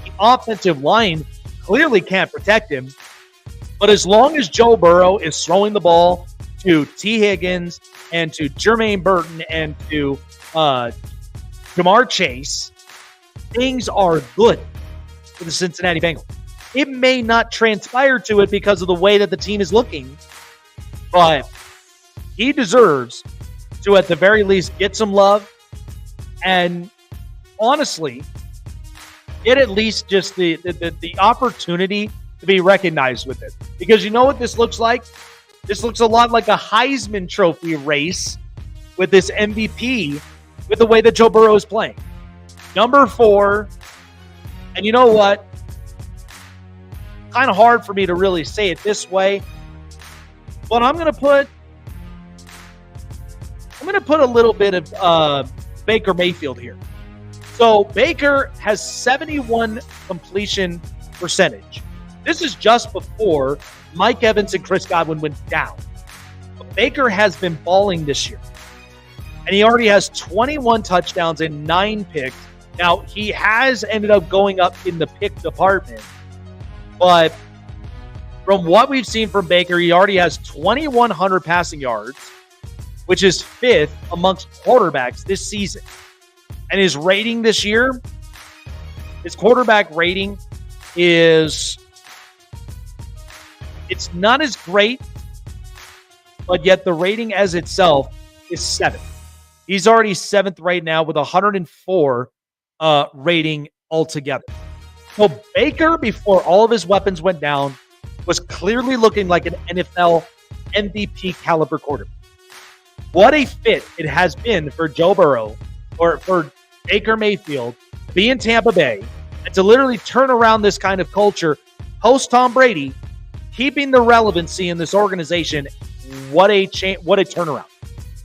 the offensive line clearly can't protect him. But as long as Joe Burrow is throwing the ball to T. Higgins and to Jermaine Burton and to Jamar Chase, things are good for the Cincinnati Bengals. It may not transpire to it because of the way that the team is looking, but he deserves to, at the very least, get some love and, honestly, get at least just the opportunity to be recognized with it. Because you know what this looks like? This looks a lot like a Heisman Trophy race with this MVP with the way that Joe Burrow is playing. Number 4, and you know what? Kind of hard for me to really say it this way, but I'm going to put a little bit of Baker Mayfield here. So Baker has 71 completion percentage. This is just before Mike Evans and Chris Godwin went down. But Baker has been balling this year. And he already has 21 touchdowns and 9 picks. Now, he has ended up going up in the pick department. But from what we've seen from Baker, he already has 2,100 passing yards, which is 5th amongst quarterbacks this season. And his rating this year, his quarterback rating is, it's not as great, but yet the rating as itself is 7th. He's already 7th right now with 104 rating altogether. So Baker, before all of his weapons went down, was clearly looking like an NFL MVP caliber quarterback. What a fit it has been for Joe Burrow, or for Baker Mayfield, to be in Tampa Bay and to literally turn around this kind of culture post Tom Brady, keeping the relevancy in this organization. What a turnaround.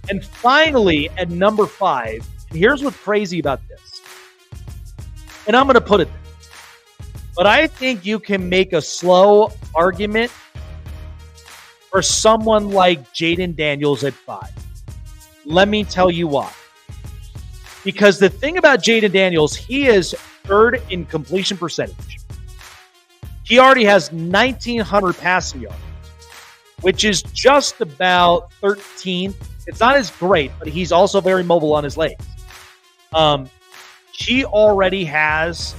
And finally, at number 5, and here's what's crazy about this, and I'm going to put it there, but I think you can make a slow argument for someone like Jaden Daniels at 5. Let me tell you why. Because the thing about Jaden Daniels, he is 3rd in completion percentage. He already has 1,900 passing yards, which is just about 13th. It's not as great, but he's also very mobile on his legs. He already has,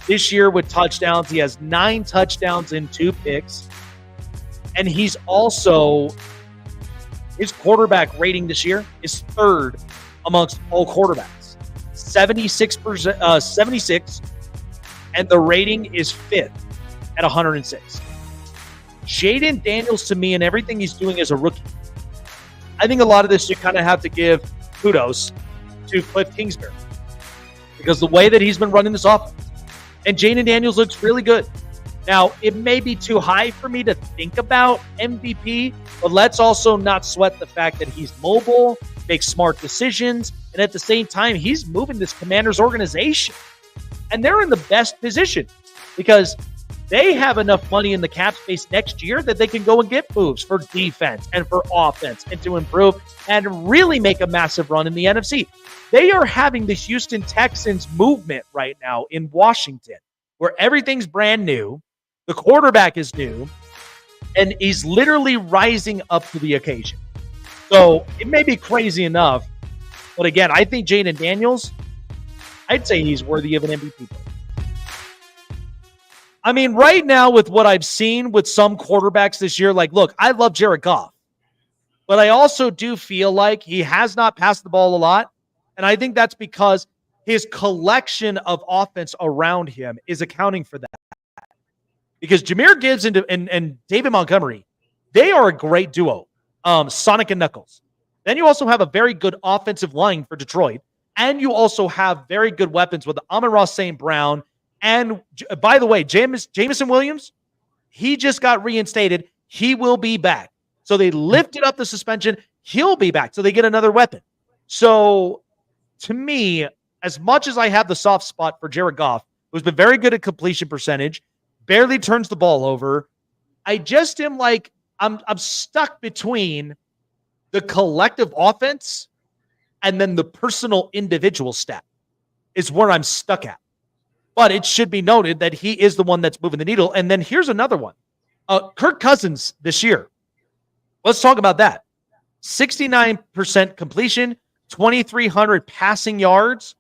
this year with touchdowns, he has 9 touchdowns and 2 picks. And he's also, his quarterback rating this year is 3rd amongst all quarterbacks. 76, and the rating is 5th at 106. Jaden Daniels, to me, and everything he's doing as a rookie, I think a lot of this you kind of have to give kudos to Cliff Kingsbury, because the way that he's been running this offense. And Jaden Daniels looks really good. Now, it may be too high for me to think about MVP, but let's also not sweat the fact that he's mobile, makes smart decisions, and at the same time, he's moving this Commanders organization. And they're in the best position because they have enough money in the cap space next year that they can go and get moves for defense and for offense and to improve and really make a massive run in the NFC. They are having the Houston Texans movement right now in Washington. where everything's brand new, the quarterback is new, and he's literally rising up to the occasion. So it may be crazy enough, but again, I think Jaden Daniels, I'd say he's worthy of an MVP. I mean, right now with what I've seen with some quarterbacks this year, like, look, I love Jared Goff, but I also do feel like he has not passed the ball a lot, and I think that's because his collection of offense around him is accounting for that. Because Jahmyr Gibbs and David Montgomery, they are a great duo, Sonic and Knuckles. Then you also have a very good offensive line for Detroit, and you also have very good weapons with Amon-Ra St. Brown. And by the way, Jameson Williams, he just got reinstated. He will be back. So they lifted up the suspension. He'll be back. So they get another weapon. So to me, as much as I have the soft spot for Jared Goff, who's been very good at completion percentage, barely turns the ball over, I just am like, I'm stuck between the collective offense and then the personal individual stat is where I'm stuck at. But it should be noted that he is the one that's moving the needle. And then here's another one. Kirk Cousins this year. Let's talk about that. 69% completion, 2,300 passing yards.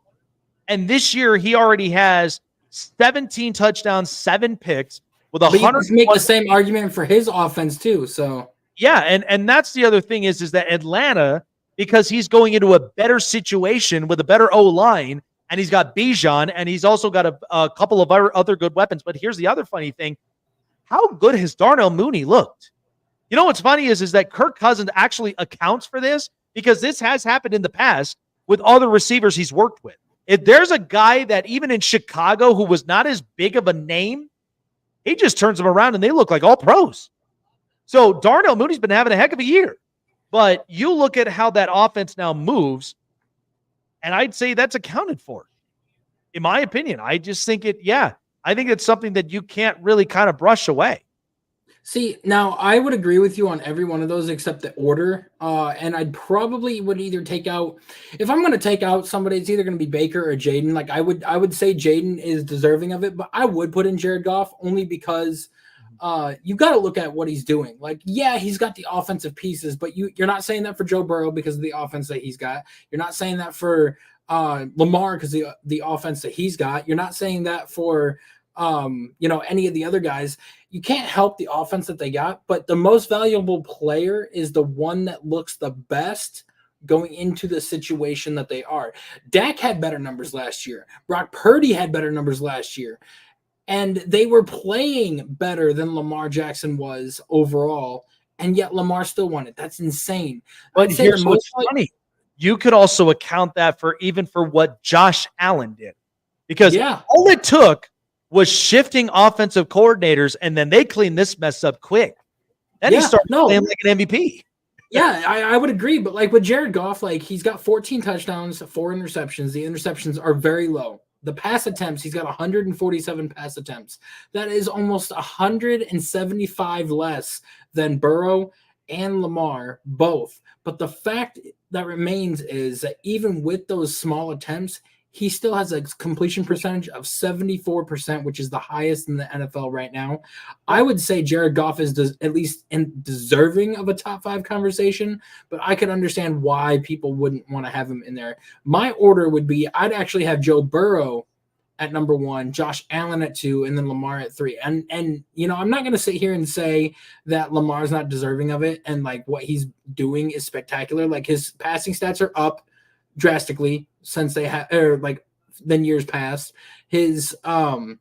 And this year he already has 17 touchdowns, 7 picks with 100. But you make the same argument for his offense too. So yeah, and that's the other thing is that Atlanta, because he's going into a better situation with a better O-line, and he's got Bijan, and he's also got a couple of other good weapons. But here's the other funny thing. How good has Darnell Mooney looked? You know what's funny is that Kirk Cousins actually accounts for this because this has happened in the past with other receivers he's worked with. If there's a guy that even in Chicago who was not as big of a name, he just turns them around and they look like all pros. So Darnell Mooney's been having a heck of a year. But you look at how that offense now moves, and I'd say that's accounted for, in my opinion. I just think I think it's something that you can't really kind of brush away. see, now I would agree with you on every one of those except the order. And I'd probably would either take out, if I'm going to take out somebody, it's either going to be Baker or Jaden. Like I would say Jaden is deserving of it, but I would put in Jared Goff only because you've got to look at what he's doing. Like, yeah, he's got the offensive pieces, but you're not saying that for Joe Burrow because of the offense that he's got. You're not saying that for Lamar because the offense that he's got. You're not saying that for any of the other guys. You can't help the offense that they got, but the most valuable player is the one that looks the best going into the situation that they are. Dak had better numbers last year. Brock Purdy had better numbers last year. And they were playing better than Lamar Jackson was overall, and yet Lamar still won it. That's insane. But here's what's funny. You could also account that for what Josh Allen did. Because all it took was shifting offensive coordinators, and then they cleaned this mess up quick. Then he started playing like an MVP. Yeah, I would agree. But like with Jared Goff, like he's got 14 touchdowns, 4 interceptions. The interceptions are very low. The pass attempts, he's got 147 pass attempts. That is almost 175 less than Burrow and Lamar both. But the fact that remains is that even with those small attempts, he still has a completion percentage of 74%, which is the highest in the NFL right now. I would say Jared Goff is at least deserving of a top 5 conversation, but I could understand why people wouldn't want to have him in there. My order would be I'd actually have Joe Burrow at number 1, Josh Allen at 2, and then Lamar at 3. And I'm not going to sit here and say that Lamar's not deserving of it and like what he's doing is spectacular. Like his passing stats are up drastically since than years past. His completion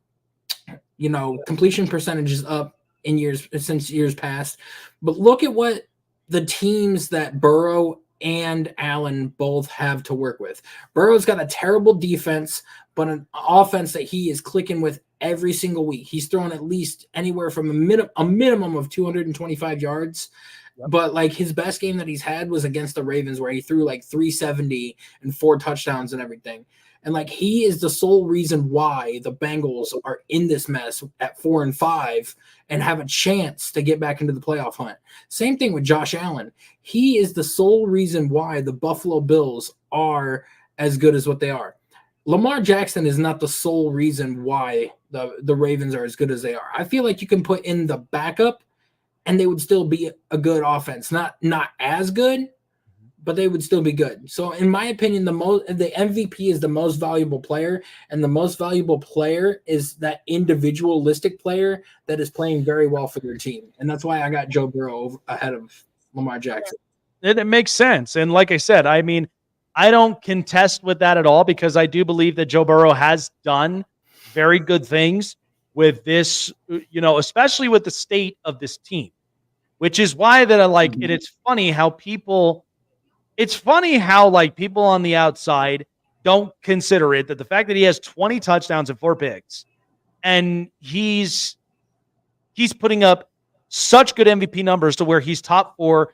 percentage is up since years past. But look at what the teams that Burrow and Allen both have to work with. Burrow's got a terrible defense, but an offense that he is clicking with every single week. He's throwing at least anywhere from a minimum of 225 yards. But like his best game that he's had was against the Ravens, where he threw like 370 and 4 touchdowns and everything. And like he is the sole reason why the Bengals are in this mess at 4-5 and have a chance to get back into the playoff hunt. Same thing with Josh Allen. He is the sole reason why the Buffalo Bills are as good as what they are. Lamar Jackson is not the sole reason why the Ravens are as good as they are. I feel like you can put in the backup and they would still be a good offense. Not as good, but they would still be good. So in my opinion, the MVP is the most valuable player, and the most valuable player is that individualistic player that is playing very well for their team. And that's why I got Joe Burrow ahead of Lamar Jackson. It makes sense. And like I said, I mean, I don't contest with that at all, because I do believe that Joe Burrow has done very good things with this, especially with the state of this team, which is why that I like it. It's funny how people on the outside don't consider it, that the fact that he has 20 touchdowns and 4 picks, and he's putting up such good MVP numbers to where he's top 4,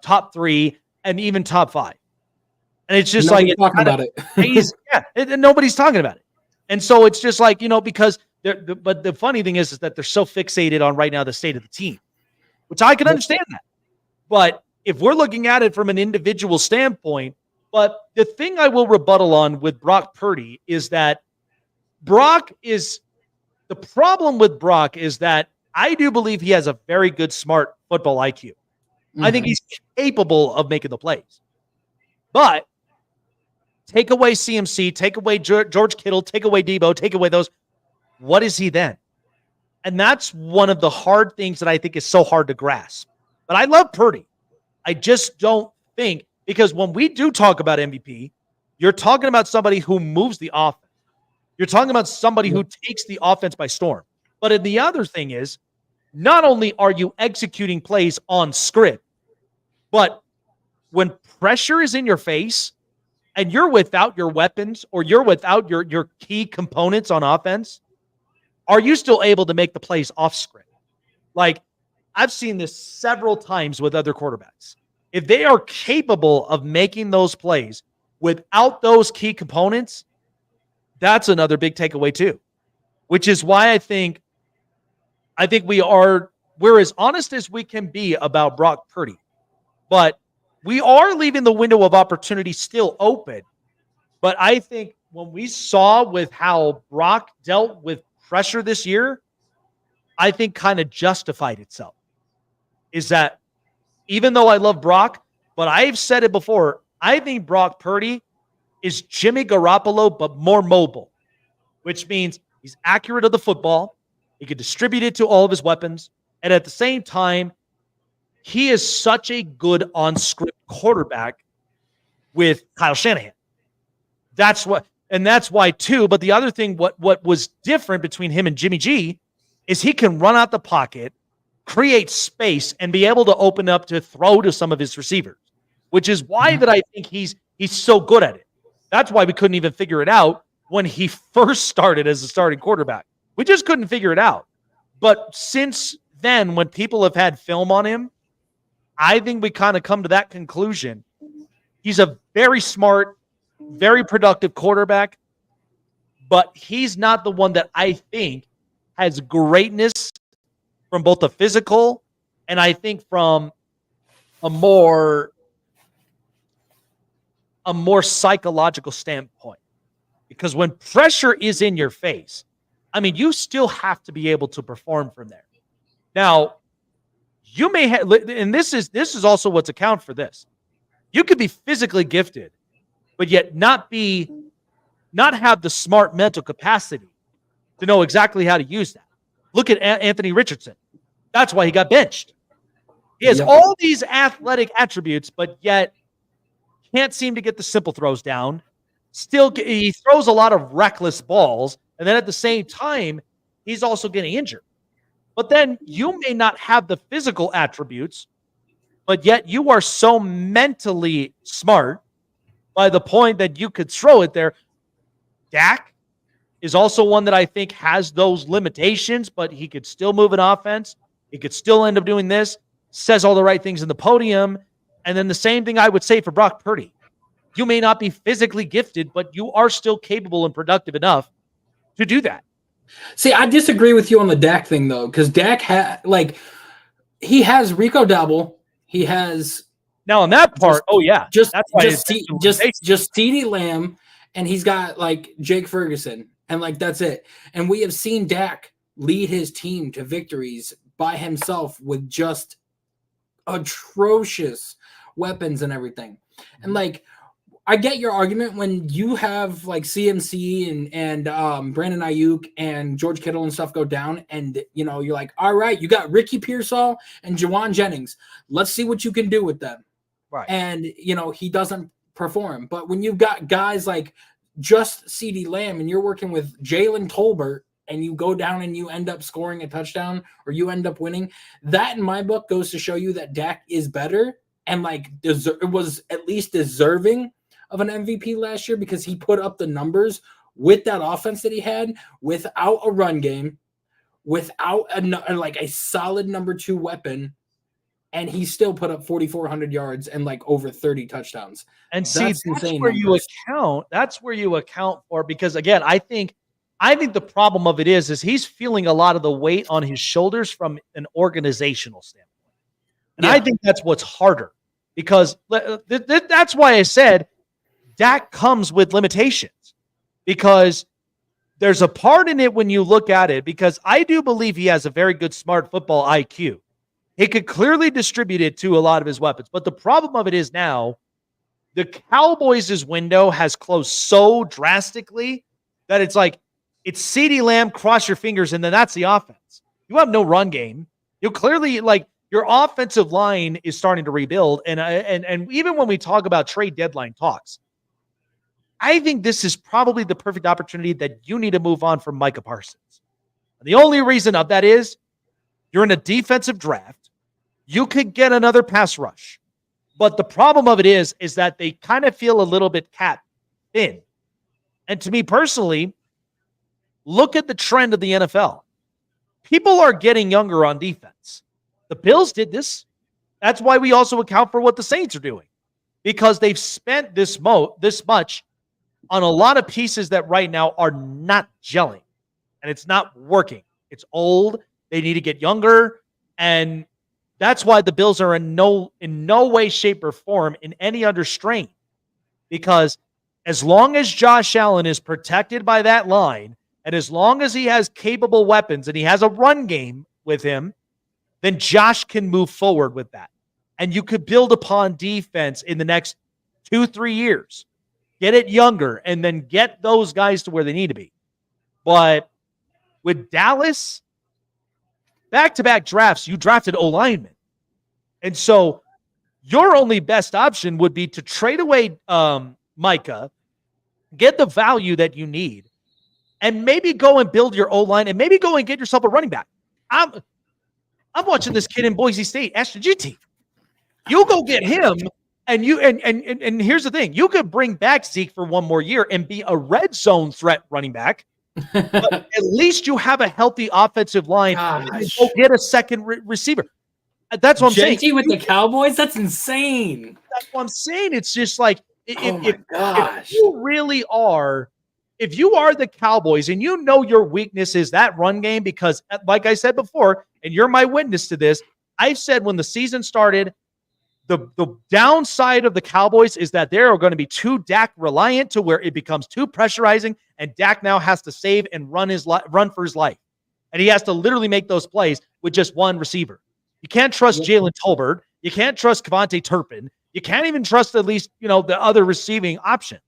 top 3, and even top 5. And it's just nobody's talking about it. Nobody's talking about it. And so it's just like, because but the funny thing is that they're so fixated on right now the state of the team, which I can understand that. But if we're looking at it from an individual standpoint, but the thing I will rebuttal on with Brock Purdy is that the problem with Brock is that I do believe he has a very good, smart football IQ. Mm-hmm. I think he's capable of making the plays. But take away CMC, take away George Kittle, take away Debo, take away those. What is he then? And that's one of the hard things that I think is so hard to grasp. But I love Purdy. I just don't think, because when we do talk about MVP, you're talking about somebody who moves the offense. You're talking about somebody who takes the offense by storm. But the other thing is, not only are you executing plays on script, but when pressure is in your face and you're without your weapons or you're without your key components on offense, are you still able to make the plays off script? Like, I've seen this several times with other quarterbacks. If they are capable of making those plays without those key components, that's another big takeaway too, which is why I think we're as honest as we can be about Brock Purdy, but we are leaving the window of opportunity still open. But I think when we saw with how Brock dealt with pressure this year, I think kind of justified itself. Is that even though I love Brock, but I've said it before, I think Brock Purdy is Jimmy Garoppolo, but more mobile, which means he's accurate of the football. He can distribute it to all of his weapons. And at the same time, he is such a good on-script quarterback with Kyle Shanahan. That's why too. But the other thing, what was different between him and Jimmy G is he can run out the pocket, create space, and be able to open up to throw to some of his receivers, which is why that I think he's so good at it. That's why we couldn't even figure it out when he first started as a starting quarterback. We just couldn't figure it out. But since then, when people have had film on him, I think we kind of come to that conclusion. He's a very smart, very productive quarterback, but he's not the one that I think has greatness from both the physical and I think from a more psychological standpoint. Because when pressure is in your face, I mean, you still have to be able to perform from there. Now, you may have, and this is also what's account for this. You could be physically gifted, but yet not have the smart mental capacity to know exactly how to use that. Look at Anthony Richardson. That's why he got benched. He has all these athletic attributes, but yet can't seem to get the simple throws down. Still, he throws a lot of reckless balls, and then at the same time, he's also getting injured. But then you may not have the physical attributes, but yet you are so mentally smart by the point that you could throw it there. Dak is also one that I think has those limitations, but he could still move an offense. He could still end up doing this, says all the right things in the podium. And then the same thing I would say for Brock Purdy. You may not be physically gifted, but you are still capable and productive enough to do that. See, I disagree with you on the Dak thing, though, because Dak he has Rico Dowdle. He has now on that part. Just CeeDee Lamb, and he's got like Jake Ferguson, and like that's it. And we have seen Dak lead his team to victories by himself with just atrocious weapons and everything. And like, I get your argument when you have like CMC and Brandon Ayuk and George Kittle and stuff go down, and you know you're like, all right, you got Ricky Pearsall and Jawan Jennings. Let's see what you can do with them. Right. And you know he doesn't perform. But when you've got guys like just CeeDee Lamb and you're working with Jalen Tolbert, and you go down and you end up scoring a touchdown or you end up winning, that in my book goes to show you that Dak is better and like it was at least deserving of an MVP last year, because he put up the numbers with that offense that he had without a run game, without a solid number 2 weapon, and he still put up 4,400 yards and like over 30 touchdowns. And see, that's where you account. That's where you account for, because again, I think the problem of it is he's feeling a lot of the weight on his shoulders from an organizational standpoint. And I think that's what's harder, because that's why I said Dak comes with limitations, because there's a part in it when you look at it, because I do believe he has a very good smart football IQ. He could clearly distribute it to a lot of his weapons. But the problem of it is now the Cowboys' window has closed so drastically that it's like, it's CeeDee Lamb, cross your fingers, and then that's the offense. You have no run game. You clearly, like, your offensive line is starting to rebuild. And even when we talk about trade deadline talks, I think this is probably the perfect opportunity that you need to move on from Micah Parsons. And the only reason of that is you're in a defensive draft. You could get another pass rush. But the problem of it is that they kind of feel a little bit cap thin. And to me personally, look at the trend of the NFL. People are getting younger on defense. The Bills did this. That's why we also account for what the Saints are doing, because they've spent this much on a lot of pieces that right now are not gelling, and it's not working. It's old. They need to get younger, and that's why the Bills are in no way, shape, or form in any under strain, because as long as Josh Allen is protected by that line, and as long as he has capable weapons and he has a run game with him, then Josh can move forward with that. And you could build upon defense in the next 2-3 years. Get it younger and then get those guys to where they need to be. But with Dallas, back-to-back drafts, you drafted O-linemen. And so your only best option would be to trade away Micah, get the value that you need, and maybe go and build your O-line, and maybe go and get yourself a running back. I'm watching this kid in Boise State, Ashton GT. You go get him, and here's the thing. You could bring back Zeke for one more year and be a red zone threat running back. But at least you have a healthy offensive line. And go get a second receiver. That's what I'm saying. JT with the Cowboys? That's insane. That's what I'm saying. It's just like, if you really are, if you are the Cowboys and you know your weakness is that run game, because like I said before, and you're my witness to this, I've said when the season started, the downside of the Cowboys is that they are going to be too Dak reliant to where it becomes too pressurizing, and Dak now has to save and run for his life. And he has to literally make those plays with just one receiver. You can't trust Jalen Tolbert. You can't trust Kevontae Turpin. You can't even trust at least, the other receiving options.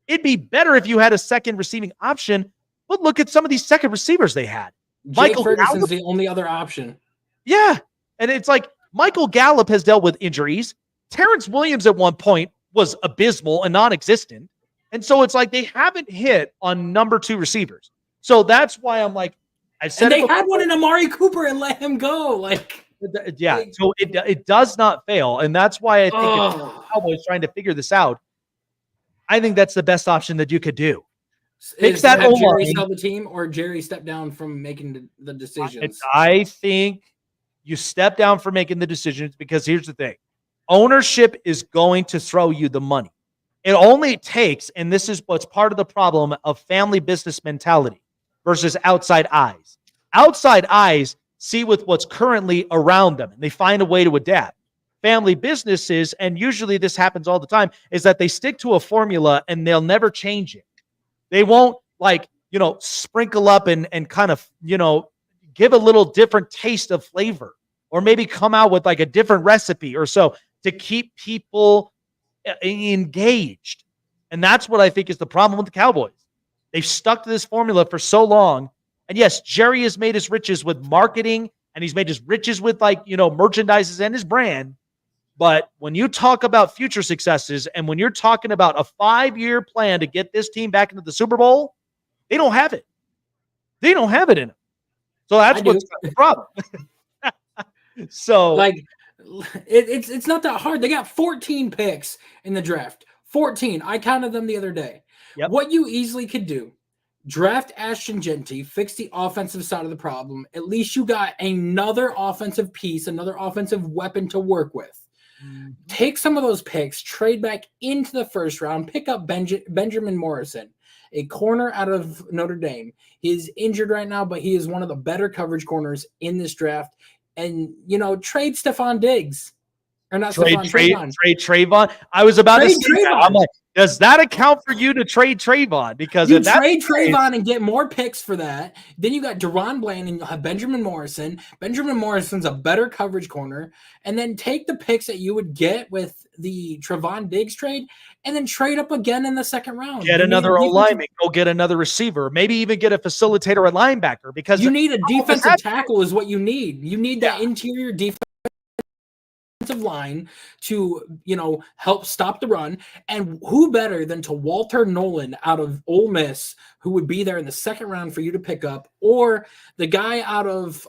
It'd be better if you had a second receiving option, but look at some of these second receivers they had. Michael Ferguson's the only other option. Yeah. And it's like Michael Gallup has dealt with injuries. Terrence Williams at one point was abysmal and non-existent. And so it's like they haven't hit on number 2 receivers. So that's why I'm like, I said they had one in Amari Cooper and let him go. So it does not fail. And that's why I think if the Cowboys trying to figure this out, I think that's the best option that you could do. Fix that have Jerry sell the team, or Jerry step down from making the decisions? I think you step down from making the decisions, because here's the thing. Ownership is going to throw you the money. It only takes, and this is what's part of the problem of family business mentality versus outside eyes. Outside eyes see with what's currently around them, and they find a way to adapt. Family businesses, and usually this happens all the time, is that they stick to a formula and they'll never change it. They won't sprinkle up and kind of, give a little different taste of flavor, or maybe come out with like a different recipe or so to keep people engaged. And that's what I think is the problem with the Cowboys. They've stuck to this formula for so long. And yes, Jerry has made his riches with marketing, and he's made his riches with merchandises and his brand. But when you talk about future successes, and when you're talking about a 5-year plan to get this team back into the Super Bowl, they don't have it. They don't have it in them. So that's what's the problem. So it's not that hard. They got 14 picks in the draft. 14. I counted them the other day. Yep. What you easily could do, draft Ashton Genty, fix the offensive side of the problem. At least you got another offensive piece, another offensive weapon to work with. Take some of those picks, trade back into the first round, pick up Benjamin Morrison, a corner out of Notre Dame. He is injured right now, but he is one of the better coverage corners in this draft. And, trade Stephon Diggs. Or not Trayvon. Trade Trayvon. I was about to say that. I'm like, does that account for you to trade Trayvon? Because you trade Trayvon and get more picks for that. Then you got Deron Bland and you'll have Benjamin Morrison. Benjamin Morrison's a better coverage corner. And then take the picks that you would get with the Trevon Diggs trade and then trade up again in the second round. Get another O-lineman. Go get another receiver. Maybe even get a facilitator at linebacker, because you need a defensive tackle is what you need. You need that interior defensive line to help stop the run. And who better than to Walter Nolan out of Ole Miss, who would be there in the second round for you to pick up, or the guy out of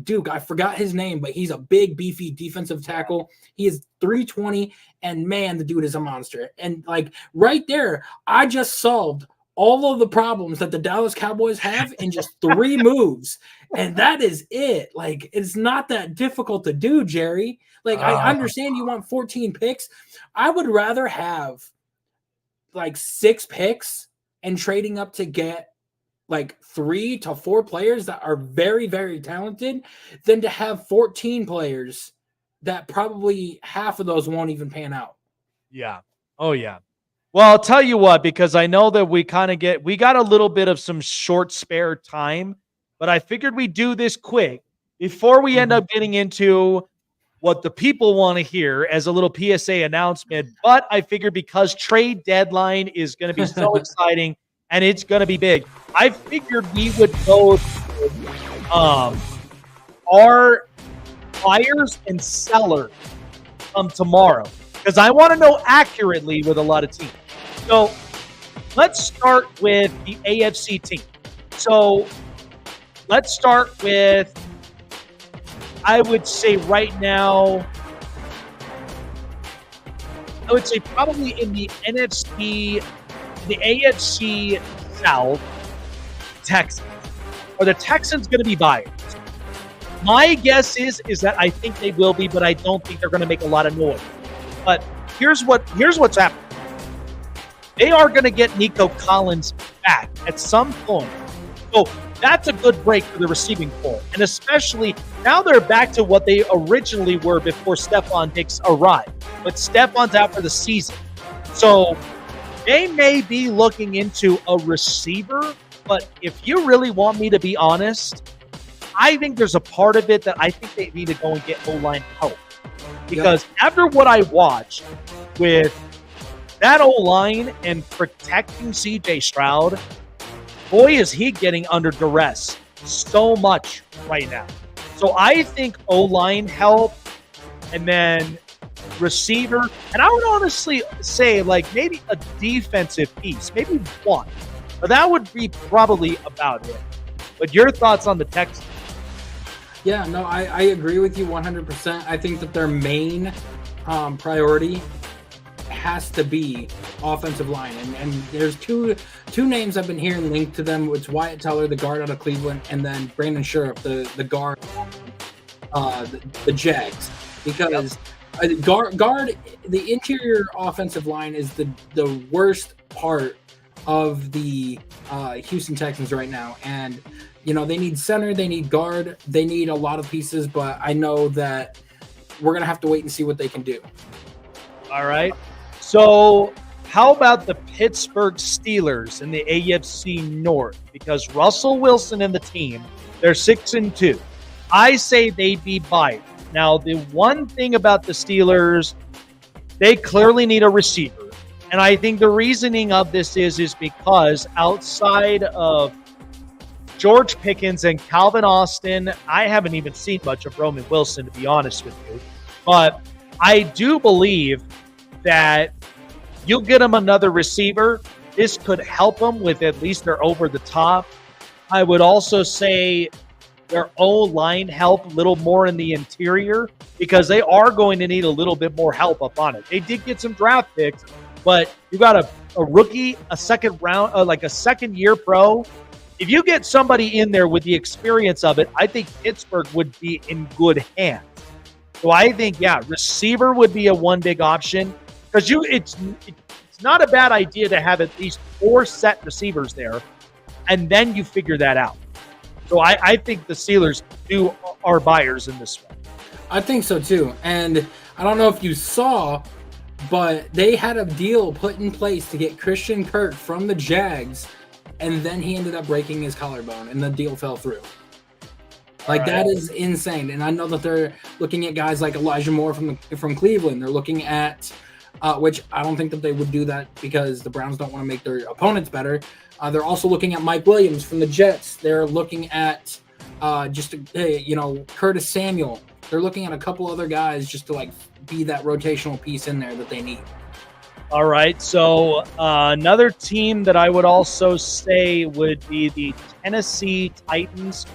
Duke, I forgot his name, but he's a big beefy defensive tackle. He is 320, and man, the dude is a monster. And right there, I just solved all of the problems that the Dallas Cowboys have in just 3 moves. And that is it. It's not that difficult to do, Jerry. I understand you want 14 picks. I would rather have 6 picks and trading up to get 3 to 4 players that are very, very talented than to have 14 players that probably half of those won't even pan out. Yeah. Oh, yeah. Well, I'll tell you what, because I know that we got a little bit of some short spare time, but I figured we'd do this quick before we end up getting into what the people want to hear as a little PSA announcement. But I figured because trade deadline is going to be so exciting and it's going to be big, I figured we would go our buyers and sellers tomorrow, because I want to know accurately with a lot of teams. So let's start with the AFC team. So let's start with, I would say right now, I would say probably in the NFC, the AFC South, Texans. Are the Texans going to be buyers? My guess is that I think they will be, but I don't think they're going to make a lot of noise. But here's what's happening. They are going to get Nico Collins back at some point. So that's a good break for the receiving corps. And especially now they're back to what they originally were before Stephon Diggs arrived. But Stephon's out for the season. So they may be looking into a receiver. But if you really want me to be honest, I think there's a part of it that I think they need to go and get O-line help. Because after what I watched with that O-line and protecting C.J. Stroud, boy, is he getting under duress so much right now. So I think O-line help and then receiver. And I would honestly say maybe a defensive piece, maybe one. But that would be probably about it. But your thoughts on the Texans? Yeah, no, I agree with you 100%. I think that their main priority has to be offensive line. And there's two names I've been hearing linked to them. It's Wyatt Teller, the guard out of Cleveland, and then Brandon Scherff, the guard, the Jags. Because guard, the interior offensive line is the worst part of the Houston Texans right now. And they need center, they need guard, they need a lot of pieces, but I know that we're going to have to wait and see what they can do. All right. So how about the Pittsburgh Steelers in the AFC North? Because Russell Wilson and the team, they're 6-2. I say they'd be buyers. Now, the one thing about the Steelers, they clearly need a receiver. And I think the reasoning of this is because outside of George Pickens and Calvin Austin, I haven't even seen much of Roman Wilson, to be honest with you. But I do believe that you'll get them another receiver. This could help them with at least their over the top. I would also say their O-line help a little more in the interior because they are going to need a little bit more help up on it. They did get some draft picks, but you got a rookie, a second round, like a second-year pro. If you get somebody in there with the experience of it, I think Pittsburgh would be in good hands. So I think, receiver would be a one big option because it's not a bad idea to have at least 4 set receivers there, and then you figure that out. So I think the Steelers are buyers in this one. I think so too. And I don't know if you saw, but they had a deal put in place to get Christian Kirk from the Jags, and then he ended up breaking his collarbone, and the deal fell through. Like, that is insane. And I know that they're looking at guys like Elijah Moore from Cleveland. They're looking at, which I don't think that they would do that because the Browns don't want to make their opponents better. They're also looking at Mike Williams from the Jets. They're looking at Curtis Samuel. They're looking at a couple other guys just to be that rotational piece in there that they need. All right. So another team that I would also say would be the Tennessee Titans,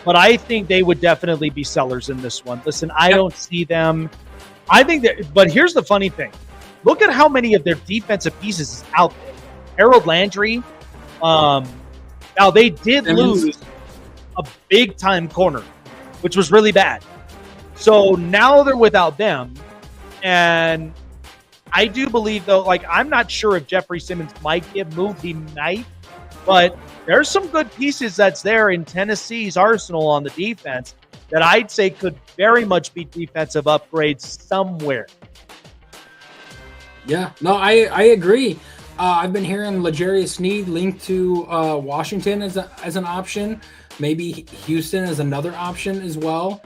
but I think they would definitely be sellers in this one. Listen, I don't see them. I think that, but here's the funny thing. Look at how many of their defensive pieces is out there. Harold Landry. Now they did lose a big time corner, which was really bad. So now they're without them. And I do believe though, I'm not sure if Jeffrey Simmons might get moved. He might, but there's some good pieces that's there in Tennessee's arsenal on the defense that I'd say could very much be defensive upgrades somewhere. Yeah, no, I agree. I've been hearing L'Jarius Sneed linked to Washington as an option. Maybe Houston is another option as well.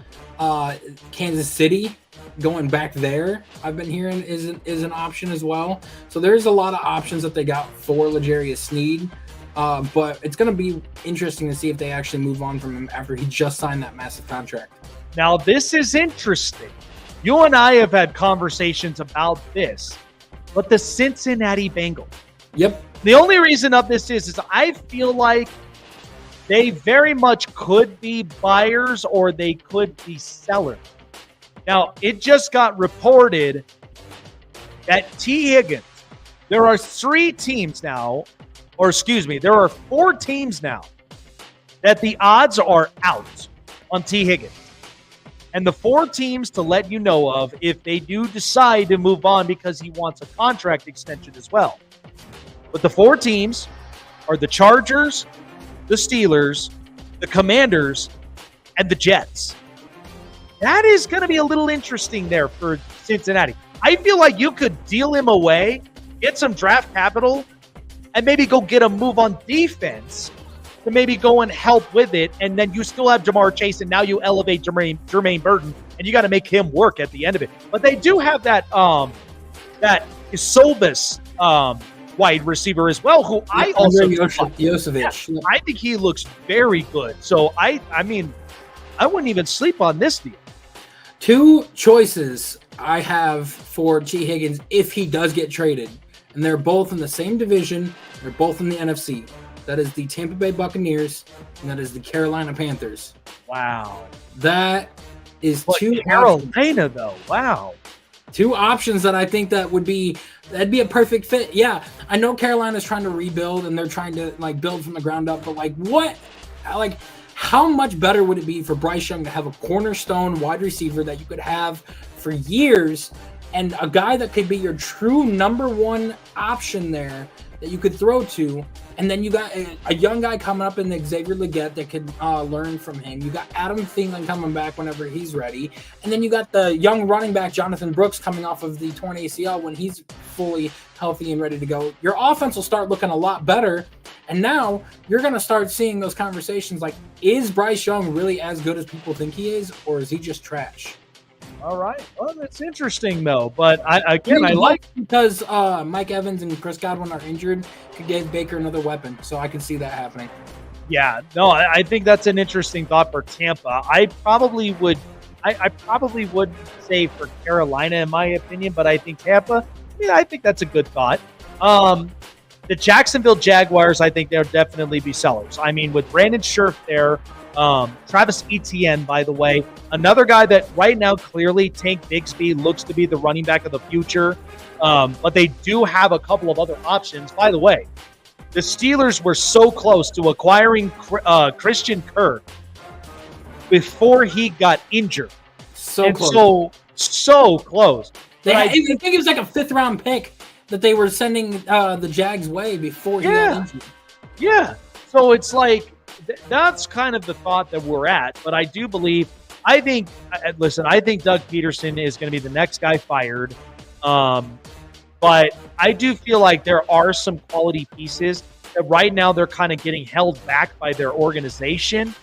Kansas City going back there, I've been hearing is an option as well. So there's a lot of options that they got for L'Jarius Sneed. But it's going to be interesting to see if they actually move on from him after he just signed that massive contract. Now, this is interesting. You and I have had conversations about this, but the Cincinnati Bengals. Yep. The only reason of this is I feel like they very much could be buyers or they could be sellers. Now, it just got reported that T. Higgins, there are 3 teams now, or excuse me, there are 4 teams now that the odds are out on T. Higgins. And the 4 teams to let you know of if they do decide to move on because he wants a contract extension as well. But the 4 teams are the Chargers, the Steelers, the Commanders, and the Jets. That is going to be a little interesting there for Cincinnati. I feel like you could deal him away, get some draft capital, and maybe go get a move on defense to maybe go and help with it, and then you still have Jamar Chase, and now you elevate Jermaine Burton, and you got to make him work at the end of it. But they do have that Silva's wide receiver as well, who I also Yosevich. I think he looks very good. So I mean, I wouldn't even sleep on this deal. 2 choices I have for T. Higgins if he does get traded, and they're both in the same division. They're both in the NFC. That is the Tampa Bay Buccaneers, and that is the Carolina Panthers. Wow. That is but 2 Carolina, though. Wow. 2 options that I think that'd be a perfect fit. Yeah, I know Carolina's trying to rebuild, and they're trying to build from the ground up, but how much better would it be for Bryce Young to have a cornerstone wide receiver that you could have for years and a guy that could be your true number 1 option there that you could throw to. And then you got a young guy coming up in Xavier Legette that could learn from him. You got Adam Thielen coming back whenever he's ready. And then you got the young running back, Jonathan Brooks, coming off of the torn ACL when he's fully healthy and ready to go. Your offense will start looking a lot better. And now you're going to start seeing those conversations like, is Bryce Young really as good as people think he is, or is he just trash? All right. Well, that's interesting, though. But I like because Mike Evans and Chris Godwin are injured, could give Baker another weapon. So I can see that happening. Yeah. No, I think that's an interesting thought for Tampa. I probably would say for Carolina, in my opinion, but I think Tampa. I think that's a good thought. The Jacksonville Jaguars, I think they'll definitely be sellers. I mean, with Brandon Scherf there. Travis Etienne, by the way, another guy that right now clearly Tank Bigsby looks to be the running back of the future. But they do have a couple of other options. By the way, the Steelers were so close to acquiring Christian Kirk before he got injured. So close. I think it was like a 5th round pick that they were sending the Jags way before he got injured. Yeah. So it's like, that's kind of the thought that we're at, but I do believe. I think Doug Peterson is going to be the next guy fired. But I do feel like there are some quality pieces that right now they're kind of getting held back by their organization.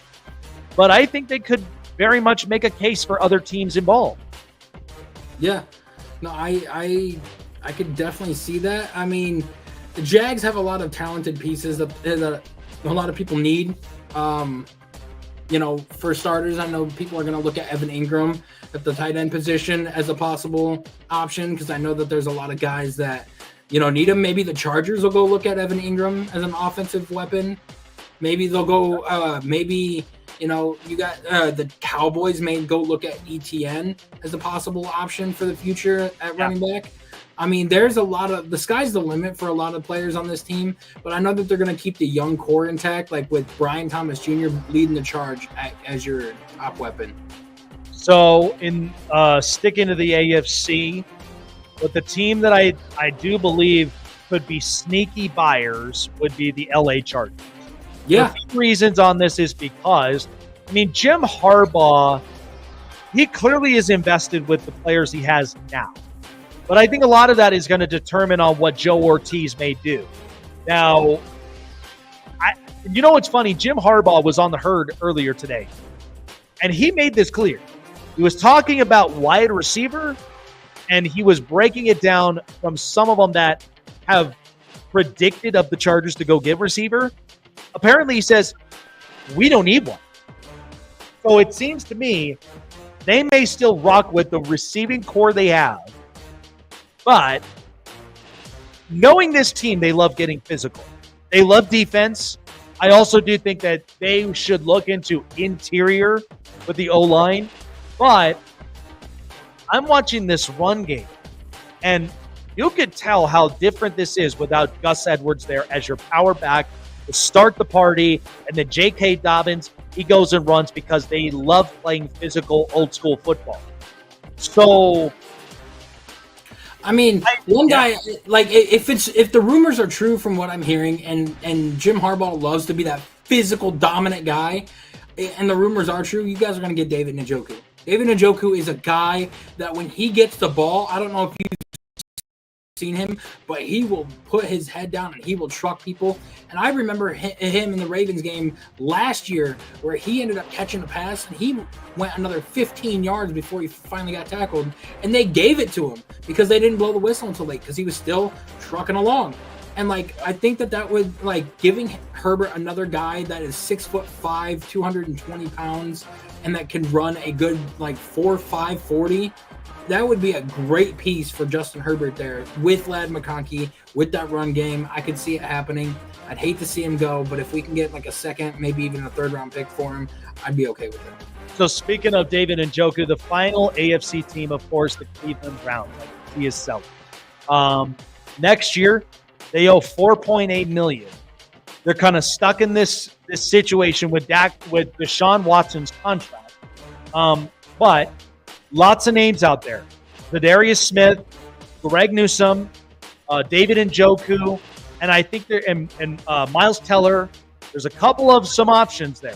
But I think they could very much make a case for other teams involved. Yeah, no, I could definitely see that. I mean, the Jags have a lot of talented pieces that a lot of people need. For starters, I know people are going to look at Evan Ingram at the tight end position as a possible option because I know that there's a lot of guys that, need him. Maybe the Chargers will go look at Evan Ingram as an offensive weapon. Maybe they'll go, you got the Cowboys may go look at ETN as a possible option for the future at running back. I mean, there's a lot of the sky's the limit for a lot of players on this team, but I know that they're going to keep the young core intact, like with Brian Thomas Jr. leading the charge as your top weapon. So, in sticking to the AFC, but the team that I do believe could be sneaky buyers would be the LA Chargers. Yeah. The few reasons on this is because, Jim Harbaugh, he clearly is invested with the players he has now. But I think a lot of that is going to determine on what Joe Ortiz may do. Now, what's funny? Jim Harbaugh was on the Herd earlier today, and he made this clear. He was talking about wide receiver, and he was breaking it down from some of them that have predicted of the Chargers to go get receiver. Apparently, he says, we don't need one. So it seems to me they may still rock with the receiving core they have. But knowing this team, they love getting physical. They love defense. I also do think that they should look into interior with the O-line. But I'm watching this run game, and you could tell how different this is without Gus Edwards there as your power back to start the party. And then J.K. Dobbins, he goes and runs because they love playing physical, old-school football. So one guy, like if the rumors are true from what I'm hearing, and Jim Harbaugh loves to be that physical dominant guy, and the rumors are true, you guys are going to get David Njoku. David Njoku is a guy that when he gets the ball, I don't know if you've seen him, but he will put his head down and he will truck people. And I remember him in the Ravens game last year where he ended up catching a pass and he went another 15 yards before he finally got tackled. And they gave it to him because they didn't blow the whistle until late because he was still trucking along. And I think that would giving Herbert another guy that is 6'5", 220 pounds, and that can run a good 4.5 40. That would be a great piece for Justin Herbert there with Ladd McConkey, with that run game. I could see it happening. I'd hate to see him go, but if we can get a second, maybe even a 3rd round pick for him, I'd be okay with it. So speaking of David Njoku, the final AFC team, of course, the Cleveland Browns. He is selling. Next year, they owe $4.8 million. They're kind of stuck in this situation with Deshaun Watson's contract. But lots of names out there. Zadarius Smith, Greg Newsome, David Njoku. and I think there and Miles Teller. There's a couple of some options there.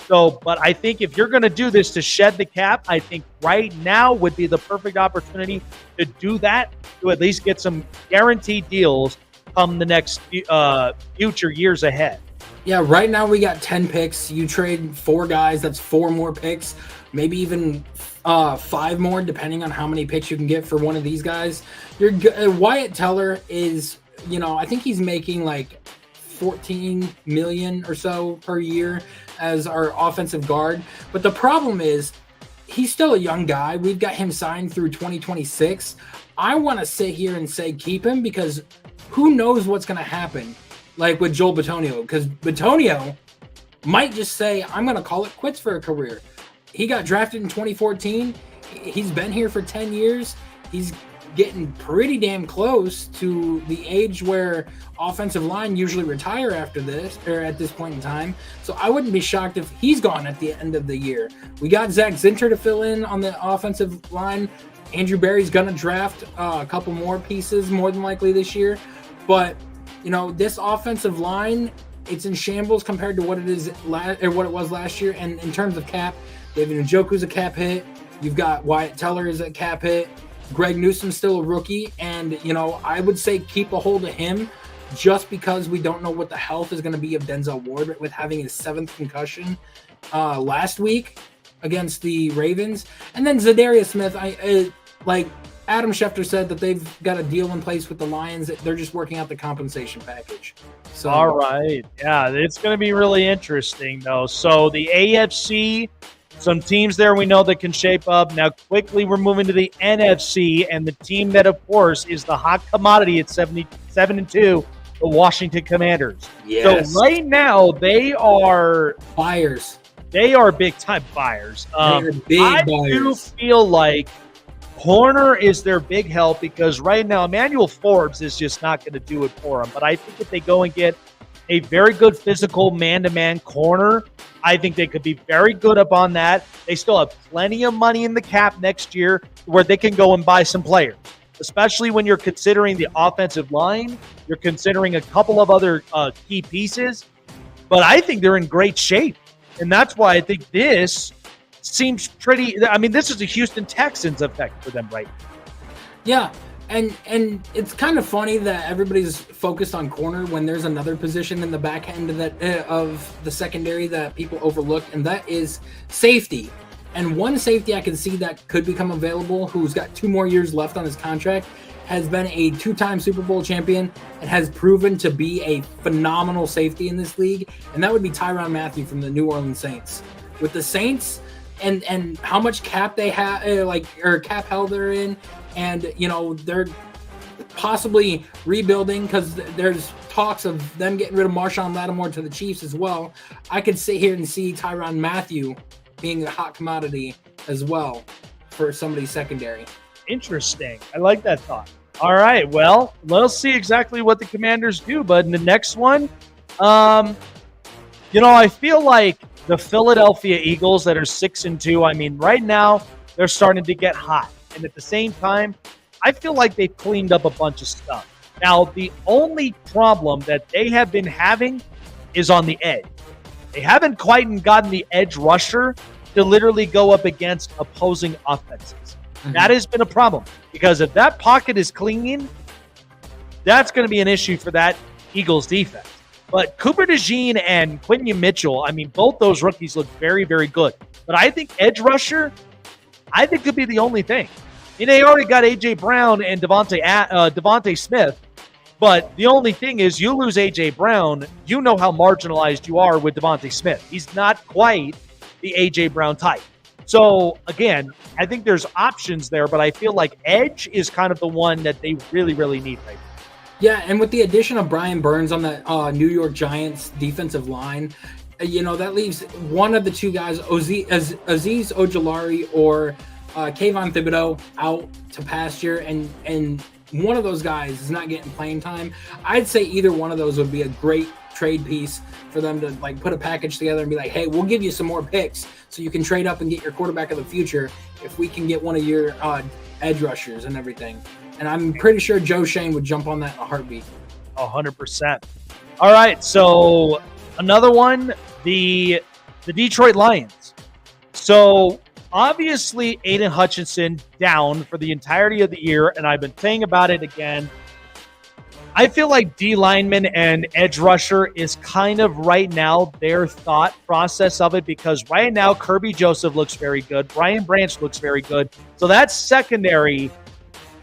So, but I think if you're going to do this to shed the cap, I think right now would be the perfect opportunity to do that, to at least get some guaranteed deals come the next future years ahead. Yeah, right now we got 10 picks. You trade 4 guys, that's 4 more picks, maybe even 5 more, depending on how many picks you can get for one of these guys. Wyatt Teller is, I think he's making like $14 million or so per year as our offensive guard. But the problem is he's still a young guy. We've got him signed through 2026. I want to sit here and say keep him because who knows what's going to happen, like with Joel Bitonio, because Bitonio might just say, I'm going to call it quits for a career. He got drafted in 2014. He's been here for 10 years. He's getting pretty damn close to the age where offensive line usually retire after this, or at this point in time. So I wouldn't be shocked if he's gone at the end of the year. We got Zach Zinter to fill in on the offensive line. Andrew Berry's going to draft a couple more pieces more than likely this year. But, this offensive line, it's in shambles compared to what it is what it was last year. And in terms of cap, David Njoku's a cap hit. You've got Wyatt Teller is a cap hit. Greg Newsom's still a rookie. And, I would say keep a hold of him just because we don't know what the health is going to be of Denzel Ward with having his 7th concussion last week against the Ravens. And then Zadarius Smith, like Adam Schefter said that they've got a deal in place with the Lions. They're just working out the compensation package. So, all right. Yeah, it's going to be really interesting, though. So the AFC, some teams there we know that can shape up. Now, quickly, we're moving to the NFC, and the team that, of course, is the hot commodity at 77-2, the Washington Commanders. Yes. So right now, they are buyers. They are big-time buyers. They're big buyers. Do feel like corner is their big help because right now Emmanuel Forbes is just not going to do it for them. But I think if they go and get a very good physical man-to-man corner, I think they could be very good up on that. They still have plenty of money in the cap next year where they can go and buy some players, especially when you're considering the offensive line. You're considering a couple of other key pieces. But I think they're in great shape. And that's why I think this seems pretty – this is a Houston Texans effect for them right now. Yeah, and it's kind of funny that everybody's focused on corner when there's another position in the back end of the secondary that people overlook, and that is safety. And one safety I can see that could become available, who's got 2 more years left on his contract, has been a 2-time Super Bowl champion and has proven to be a phenomenal safety in this league, and that would be Tyrann Mathieu from the New Orleans Saints. With the Saints and how much cap they have, or cap hell they're in, and they're possibly rebuilding because there's talks of them getting rid of Marshawn Lattimore to the Chiefs as well. I could sit here and see Tyrann Mathieu being a hot commodity as well for somebody's secondary. Interesting. I like that thought. All right. Well, let's see exactly what the Commanders do. But in the next one, I feel like the Philadelphia Eagles that are 6-2, right now they're starting to get hot. And at the same time, I feel like they've cleaned up a bunch of stuff. Now, the only problem that they have been having is on the edge. They haven't quite gotten the edge rusher to literally go up against opposing offenses. Mm-hmm. That has been a problem because if that pocket is clean, that's going to be an issue for that Eagles defense. But Cooper DeJean and Quinyon Mitchell, both those rookies look very, very good. But I think edge rusher, could be the only thing. They already got A.J. Brown and Devontae Smith. But the only thing is you lose A.J. Brown, you know how marginalized you are with Devontae Smith. He's not quite the A.J. Brown type. So, again, I think there's options there, but I feel like edge is kind of the one that they really, really need right now. Yeah, and with the addition of Brian Burns on the New York Giants defensive line, that leaves one of the 2 guys, Azeez Ojulari or Kayvon Thibodeau, out to pasture, and one of those guys is not getting playing time. I'd say either one of those would be a great trade piece for them to put a package together and be like, hey, we'll give you some more picks so you can trade up and get your quarterback of the future if we can get one of your edge rushers and everything. And I'm pretty sure Joe Shane would jump on that in a heartbeat. 100%. All right, so another one, the Detroit Lions. So obviously Aiden Hutchinson down for the entirety of the year, and I've been saying about it again. I feel like D lineman and edge rusher is kind of right now their thought process of it, because right now Kirby Joseph looks very good. Brian Branch looks very good. So that secondary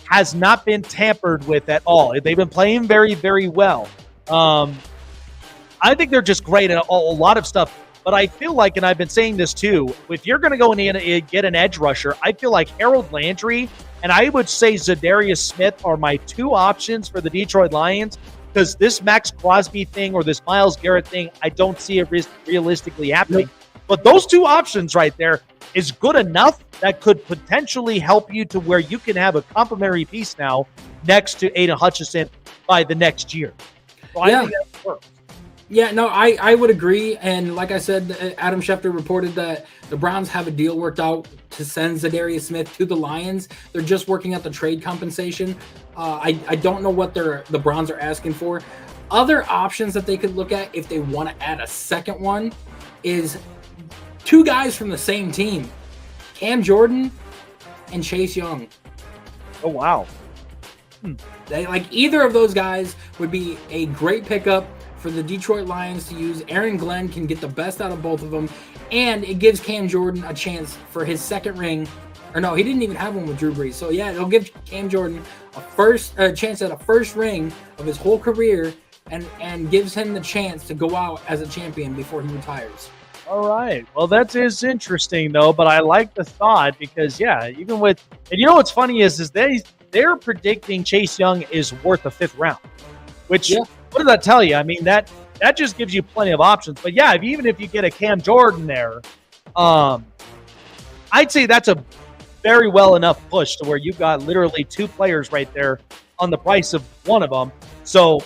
has not been tampered with at all. They've been playing very, very well. I think they're just great at a lot of stuff. But I feel like, and I've been saying this too, if you're going to go in and get an edge rusher, I feel like Harold Landry and I would say Zadarius Smith are my two options for the Detroit Lions, because this Max Crosby thing or this Myles Garrett thing, I don't see it realistically happening. Nope. But those two options right there is good enough that could potentially help you to where you can have a complimentary piece now next to Aiden Hutchinson by the next year. So I think that works. Yeah, no, I would agree. And like I said, Adam Schefter reported that the Browns have a deal worked out to send Zadarius Smith to the Lions. They're just working out the trade compensation. I don't know what the Browns are asking for. Other options that they could look at if they want to add a second one is two guys from the same team, Cam Jordan and Chase Young. Oh, wow. They, like, either of those guys would be a great pickup for the Detroit Lions to use. Aaron Glenn can get the best out of both of them, and it gives Cam Jordan a chance for his second ring. Or no, he didn't even have one with Drew Brees. So yeah, it'll give Cam Jordan a chance at a first ring of his whole career, and gives him the chance to go out as a champion before he retires. All right. Well, that is interesting though, but I like the thought, because even with, and you know what's funny is they're predicting Chase Young is worth a 5th round, which what does that tell you? I mean, that just gives you plenty of options. But yeah, even if you get a Cam Jordan there, I'd say that's a very well enough push to where you've got literally two players right there on the price of one of them. So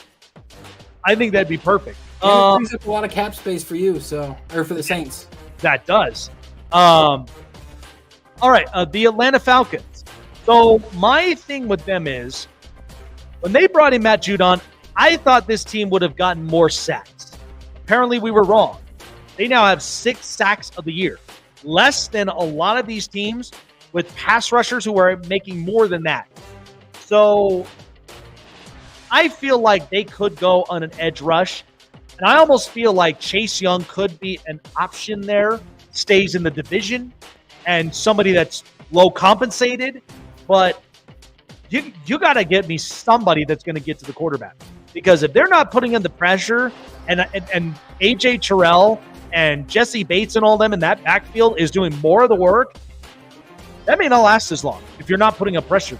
I think that'd be perfect. It brings up a lot of cap space for you, or for the Saints. That does. All right, the Atlanta Falcons. So my thing with them is, when they brought in Matt Judon, I thought this team would have gotten more sacks. Apparently, we were wrong. They now have 6 sacks of the year, less than a lot of these teams with pass rushers who are making more than that. So I feel like they could go on an edge rush, and I almost feel like Chase Young could be an option there, stays in the division, and somebody that's low compensated, but you got to get me somebody that's going to get to the quarterback. Because if they're not putting in the pressure, and AJ Terrell and Jesse Bates and all them in that backfield is doing more of the work, that may not last as long if you're not putting up pressure.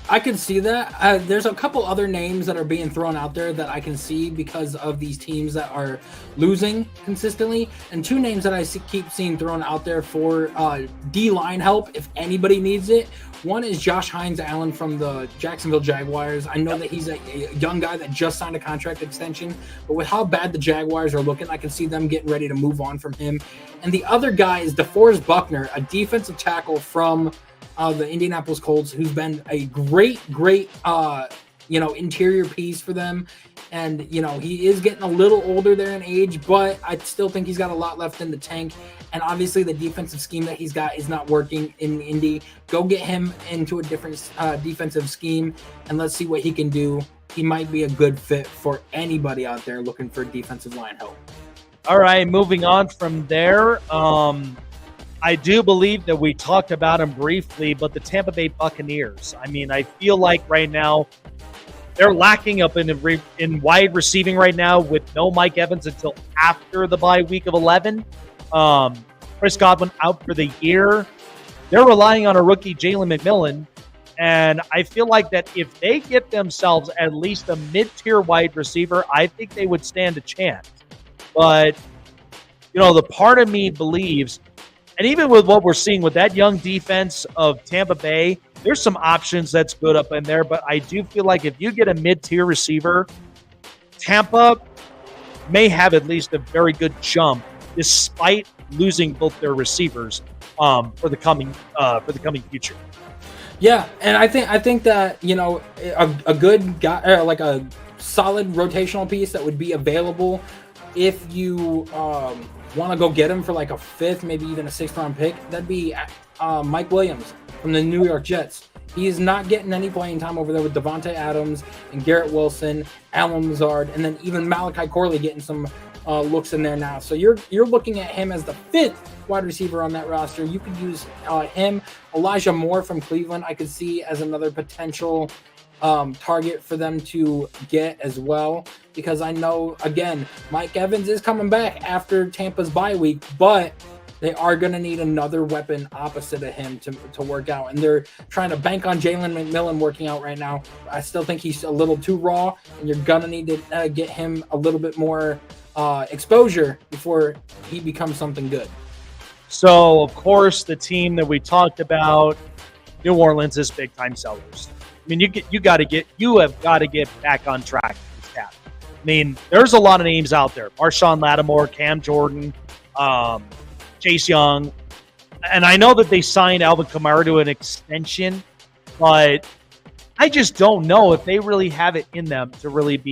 I can see that. There's a couple other names that are being thrown out there that I can see because of these teams that are losing consistently. And two names that I keep seeing thrown out there for D-line help if anybody needs it. One is Josh Hines-Allen from the Jacksonville Jaguars. I know that he's a young guy that just signed a contract extension, but with how bad the Jaguars are looking, I can see them getting ready to move on from him. And the other guy is DeForest Buckner, a defensive tackle from the Indianapolis Colts, who's been a great interior piece for them. And, he is getting a little older there in age, but I still think he's got a lot left in the tank. And obviously the defensive scheme that he's got is not working in Indy. Go get him into a different defensive scheme, and let's see what he can do. He might be a good fit for anybody out there looking for defensive line help. All right, moving on from there. I do believe that we talked about him briefly, but the Tampa Bay Buccaneers. I mean, I feel like right now they're lacking up in wide receiving right now with no Mike Evans until after the bye week of 11. Chris Godwin out for the year. They're relying on a rookie, Jalen McMillan. And I feel like that if they get themselves at least a mid-tier wide receiver, I think they would stand a chance. But, the part of me believes, and even with what we're seeing with that young defense of Tampa Bay, there's some options that's good up in there. But I do feel like if you get a mid-tier receiver, Tampa may have at least a very good jump despite losing both their receivers for the coming future. Yeah, and I think that a good guy, like a solid rotational piece that would be available if you want to go get him for like a 5th, maybe even a 6th round pick, that'd be Mike Williams from the New York Jets. He is not getting any playing time over there with Devontae Adams and Garrett Wilson, Alan Lazard, and then even Malachi Corley getting some looks in there now. So you're looking at him as the 5th wide receiver on that roster. You could use him. Elijah Moore from Cleveland I could see as another potential target for them to get as well, because I know, again, Mike Evans is coming back after Tampa's bye week, but they are going to need another weapon opposite of him to work out. And they're trying to bank on Jalen McMillan working out right now. I still think he's a little too raw, and you're going to need to get him a little bit more exposure before he becomes something good. So, of course, the team that we talked about, New Orleans, is big-time sellers. I mean, you have got to get back on track with this cap. I mean, there's a lot of names out there: Marshawn Lattimore, Cam Jordan, Chase Young, and I know that they signed Alvin Kamara to an extension, but I just don't know if they really have it in them to really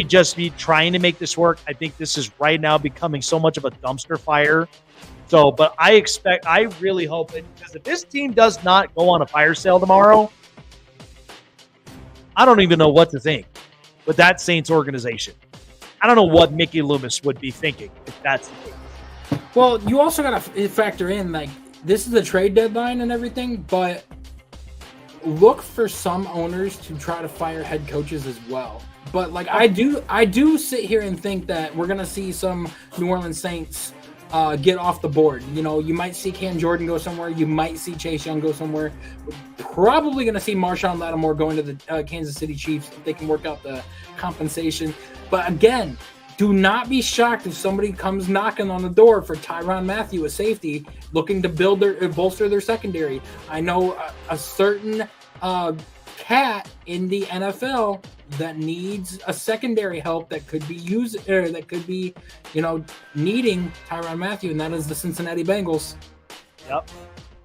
just be trying to make this work. I think this is right now becoming so much of a dumpster fire. So, but I really hope it, because if this team does not go on a fire sale tomorrow, I don't even know what to think with that Saints organization. I don't know what Mickey Loomis would be thinking if that's the case. Well, you also got to factor in, like, this is the trade deadline and everything, but look for some owners to try to fire head coaches as well. But like I do sit here and think that we're gonna see some New Orleans Saints get off the board. You know, you might see Cam Jordan go somewhere. You might see Chase Young go somewhere. We're probably going to see Marshawn Lattimore going to the Kansas City Chiefs if they can work out the compensation. But again, do not be shocked if somebody comes knocking on the door for Tyrann Mathieu, a safety, looking to bolster their secondary. I know a certain cat in the NFL that needs a secondary help that could be needing Tyrann Mathieu, and that is the Cincinnati Bengals. Yep.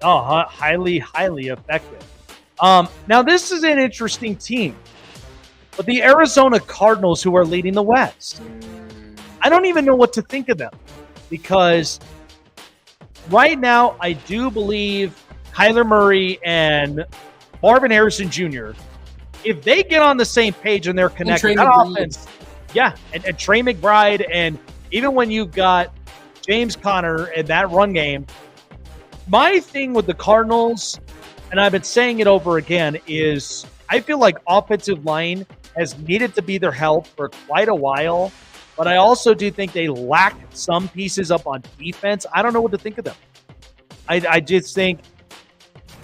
Oh, highly effective. Now this is an interesting team, but the Arizona Cardinals, who are leading the West, I don't even know what to think of them, because right now I do believe Kyler Murray and Marvin Harrison Jr., if they get on the same page and they're connected, that offense, yeah, and Trey McBride, and even when you've got James Conner and that run game, my thing with the Cardinals, and I've been saying it over again, is I feel like offensive line has needed to be their help for quite a while, but I also do think they lack some pieces up on defense. I don't know what to think of them. I just think,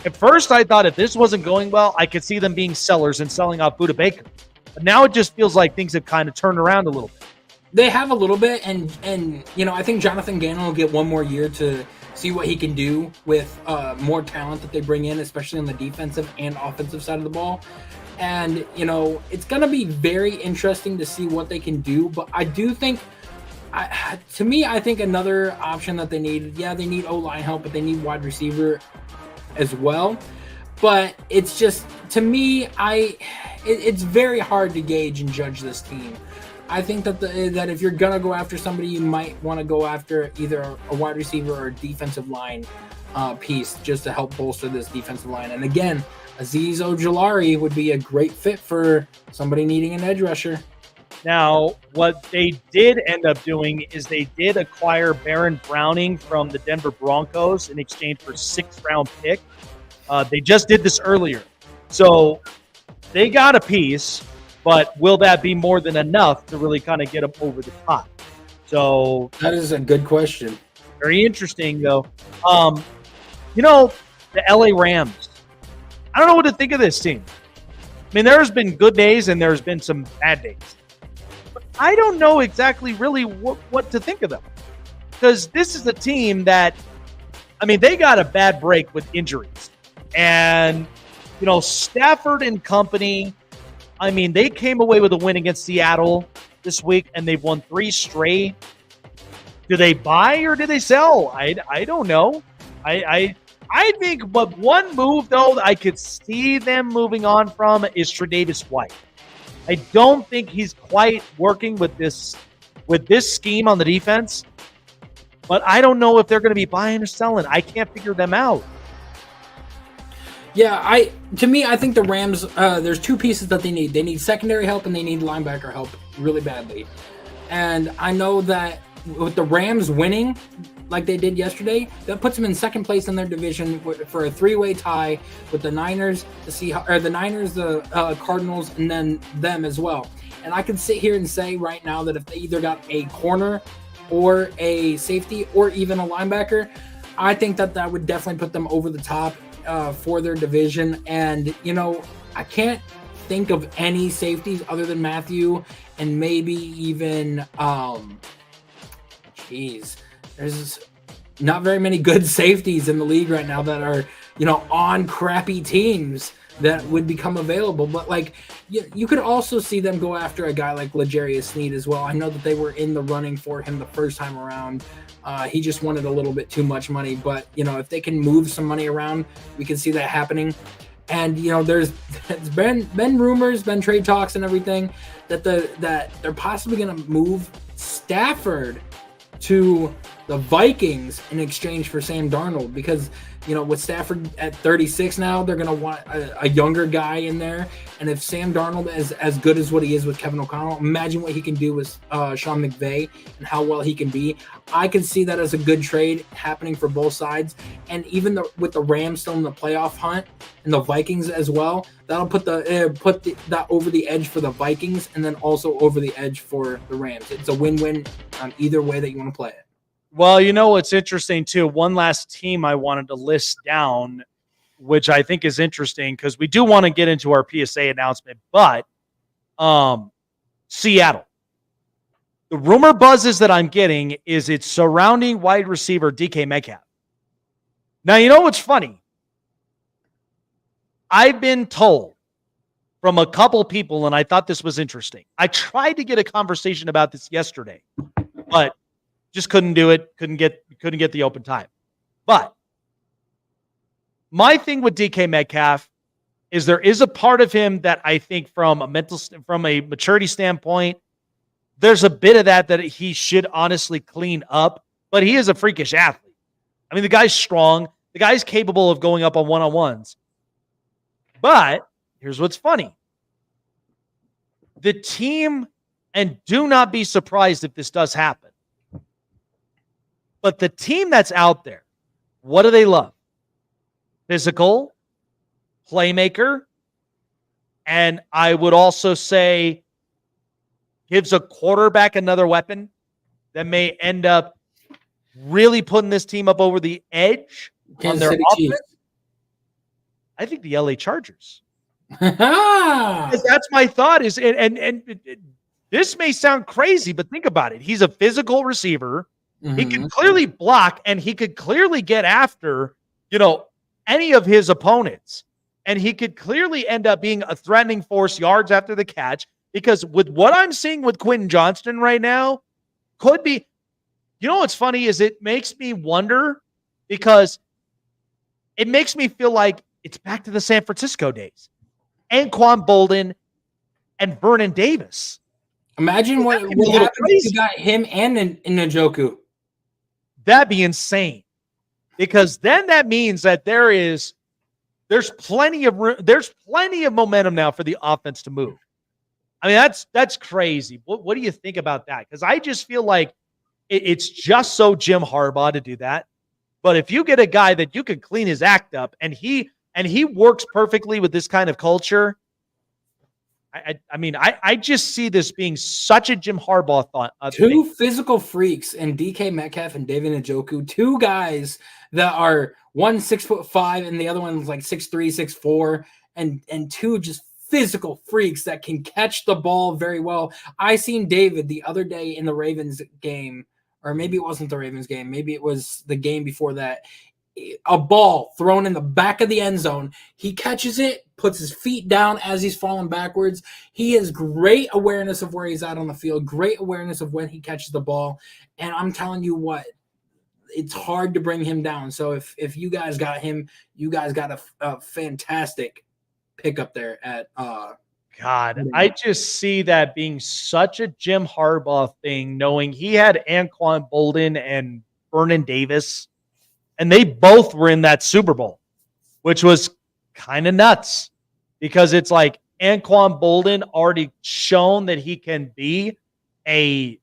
at first, I thought if this wasn't going well, I could see them being sellers and selling off Budda Baker. But now it just feels like things have kind of turned around a little bit. They have a little bit, and I think Jonathan Gannon will get one more year to see what he can do with more talent that they bring in, especially on the defensive and offensive side of the ball. And, it's going to be very interesting to see what they can do. But I do think, I think another option that they need, they need O-line help, but they need wide receiver as well. But it's just, to me, it's very hard to gauge and judge this team. I think that that if you're gonna go after somebody, you might want to go after either a wide receiver or a defensive line piece, just to help bolster this defensive line. And again, Azeez Ojulari would be a great fit for somebody needing an edge rusher. Now, what they did end up doing is they did acquire Baron Browning from the Denver Broncos in exchange for a 6th-round pick. They just did this earlier. So they got a piece, but will that be more than enough to really kind of get them over the top? So that is a good question. Very interesting, though. The LA Rams. I don't know what to think of this team. I mean, there's been good days and there's been some bad days. I don't know exactly really what to think of them, because this is a team that, they got a bad break with injuries, and, Stafford and company, they came away with a win against Seattle this week, and they've won 3 straight. Do they buy or do they sell? I don't know. I think, but one move, though, I could see them moving on from is Tre'Davious White. I don't think he's quite working with this scheme on the defense. But I don't know if they're going to be buying or selling. I can't figure them out. Yeah, I think the Rams, there's two pieces that they need. They need secondary help and they need linebacker help really badly. And I know that with the Rams winning like they did yesterday, that puts them in second place in their division for a three-way tie with the Niners, the Cardinals, and then them as well. And I can sit here and say right now that if they either got a corner or a safety or even a linebacker, I think that would definitely put them over the top for their division. And, I can't think of any safeties other than Matthew and maybe even, there's not very many good safeties in the league right now that are, on crappy teams that would become available. But you could also see them go after a guy like L'Jarius Sneed as well. I know that they were in the running for him the first time around. He just wanted a little bit too much money, but if they can move some money around, we can see that happening. And there's been rumors, been trade talks and everything that they're possibly going to move Stafford to the Vikings in exchange for Sam Darnold, because with Stafford at 36 now, they're going to want a younger guy in there. And if Sam Darnold is as good as what he is with Kevin O'Connell, imagine what he can do with Sean McVay and how well he can be. I can see that as a good trade happening for both sides. And even with the Rams still in the playoff hunt and the Vikings as well, that'll put that over the edge for the Vikings and then also over the edge for the Rams. It's a win-win on either way that you want to play it. Well, what's interesting too, one last team I wanted to list down, which I think is interesting because we do want to get into our PSA announcement, but Seattle. The rumor buzzes that I'm getting is it's surrounding wide receiver DK Metcalf. Now, what's funny? I've been told from a couple people, and I thought this was interesting. I tried to get a conversation about this yesterday, but just couldn't do it. Couldn't get the open time. But my thing with DK Metcalf is there is a part of him that I think from a maturity standpoint, there's a bit of that he should honestly clean up, but he is a freakish athlete. I mean, the guy's strong. The guy's capable of going up on one-on-ones. But here's what's funny. The team, and do not be surprised if this does happen, but the team that's out there, what do they love? Physical, playmaker, and I would also say gives a quarterback another weapon that may end up really putting this team up over the edge on their offense. I think the LA Chargers. That's my thought. And this may sound crazy, but think about it. He's a physical receiver. Mm-hmm. He can clearly block, and he could clearly get after, any of his opponents. And he could clearly end up being a threatening force yards after the catch, because with what I'm seeing with Quentin Johnston right now, could be, what's funny is it makes me wonder, because it makes me feel like it's back to the San Francisco days. Anquan Bolden and Vernon Davis. Imagine what would happen if you got him and Njoku. That'd be insane, because then that means that there's plenty of momentum now for the offense to move. I mean, that's crazy. What do you think about that? Because I just feel like it's just so Jim Harbaugh to do that. But if you get a guy that you can clean his act up, and he works perfectly with this kind of culture, I just see this being such a Jim Harbaugh thought. Two physical freaks in DK Metcalf and David Njoku, two guys that are one 6'5" and the other one's like 6'3", 6'4", and two just physical freaks that can catch the ball very well. I seen David the other day in the Ravens game, or maybe it wasn't the Ravens game, maybe it was the game before that. A ball thrown in the back of the end zone. He catches it, puts his feet down as he's falling backwards. He has great awareness of where he's at on the field, great awareness of when he catches the ball. And I'm telling you what, it's hard to bring him down. So if you guys got him, you guys got a fantastic pick up there at God, I just see that being such a Jim Harbaugh thing, knowing he had Anquan Bolden and Vernon Davis, and they both were in that Super Bowl, which was kind of nuts because it's like Anquan Bolden already shown that he can be a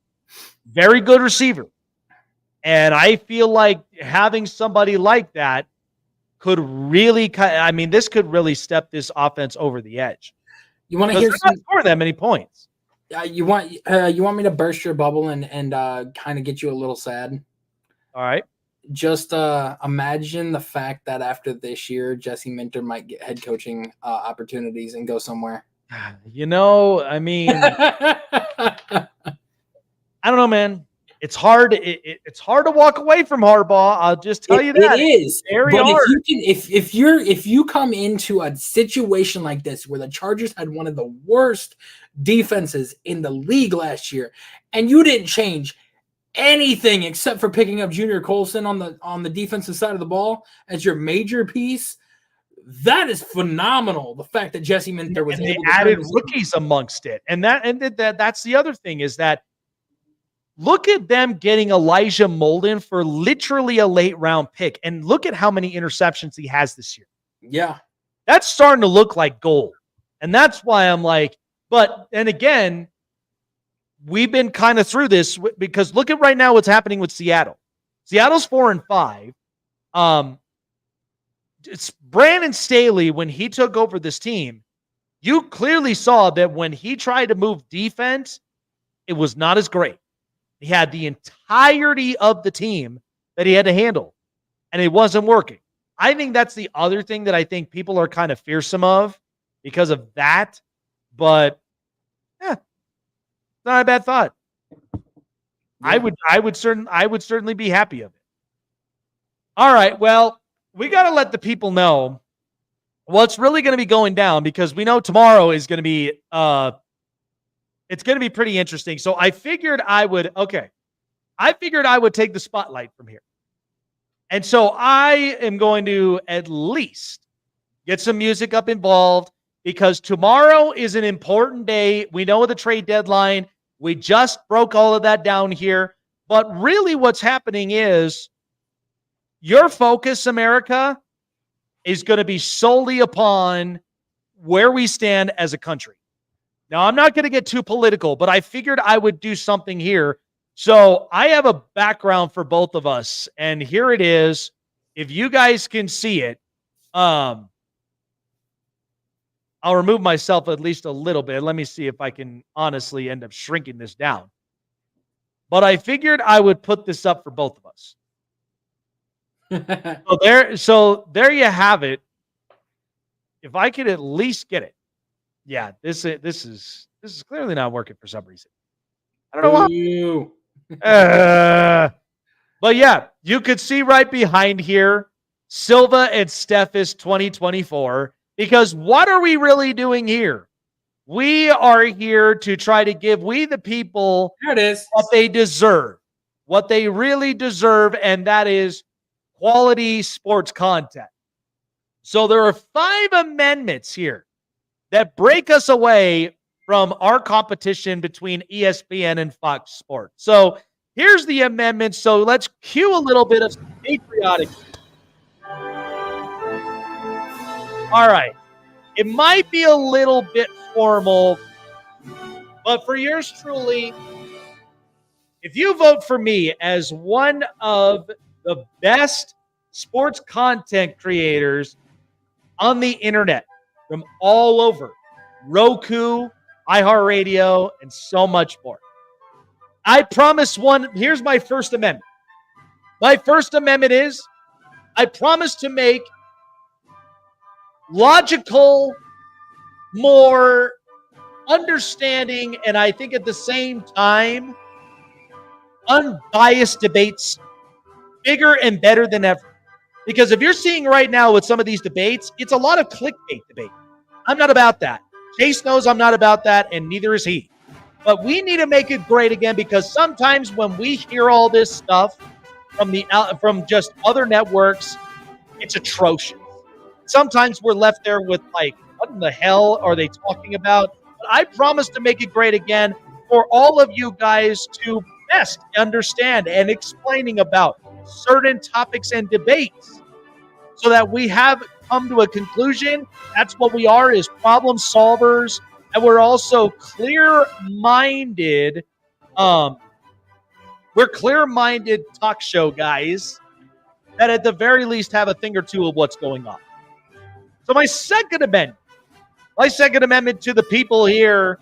very good receiver. And I feel like having somebody like that could really, this could really step this offense over the edge. You want to hear not score that many points? You want me to burst your bubble and kind of get you a little sad? All right. Just imagine the fact that after this year, Jesse Minter might get head coaching opportunities and go somewhere. I don't know, man. It's hard. It's hard to walk away from Harbaugh. I'll just tell you that it is very but hard. If you come into a situation like this where the Chargers had one of the worst defenses in the league last year, and you didn't change anything except for picking up Junior Colson on the defensive side of the ball as your major piece, that is phenomenal. The fact that Jesse Minter was able to added rookies amongst it, and that's the other thing is that. Look at them getting Elijah Molden for literally a late round pick. And look at how many interceptions he has this year. Yeah. That's starting to look like gold. And that's why I'm like, and again, we've been kind of through this because look at right now what's happening with Seattle. Seattle's 4-5. It's Brandon Staley, when he took over this team, you clearly saw that when he tried to move defense, it was not as great. He had the entirety of the team that he had to handle, and it wasn't working. I think that's the other thing that I think people are kind of fearsome of because of that. But it's not a bad thought. Yeah. I would certainly be happy of it. All right, well, we got to let the people know what's really going to be going down because we know tomorrow is going to be it's going to be pretty interesting. So I figured I would take the spotlight from here. And so I am going to at least get some music up involved because tomorrow is an important day. We know the trade deadline. We just broke all of that down here. But really what's happening is your focus, America, is going to be solely upon where we stand as a country. Now, I'm not going to get too political, but I figured I would do something here. So I have a background for both of us, and here it is. If you guys can see it, I'll remove myself at least a little bit. Let me see if I can honestly end up shrinking this down. But I figured I would put this up for both of us. So there you have it. If I could at least get it. Yeah, this is clearly not working for some reason. I don't know why. But yeah, you could see right behind here, Silva and Steffes 2024. Because what are we really doing here? We are here to try to give we the people what they deserve, what they really deserve, and that is quality sports content. So there are 5 amendments here that break us away from our competition between ESPN and Fox Sports. So here's the amendment. So let's cue a little bit of patriotic. All right. It might be a little bit formal, but for yours truly, if you vote for me as one of the best sports content creators on the internet, from all over, Roku, iHeartRadio, and so much more. I promise here's my First Amendment. My First Amendment is, I promise to make logical, more understanding, and I think at the same time, unbiased debates bigger and better than ever. Because if you're seeing right now with some of these debates, it's a lot of clickbait debate. I'm not about that. Chase knows I'm not about that, and neither is he. But we need to make it great again because sometimes when we hear all this stuff from just other networks, it's atrocious. Sometimes we're left there with like, what in the hell are they talking about? I promise to make it great again for all of you guys to best understand and explaining about certain topics and debates so that we have come to a conclusion. That's what we are, is problem solvers. And we're also clear-minded. We're clear-minded talk show guys that at the very least have a thing or two of what's going on. So my second amendment to the people here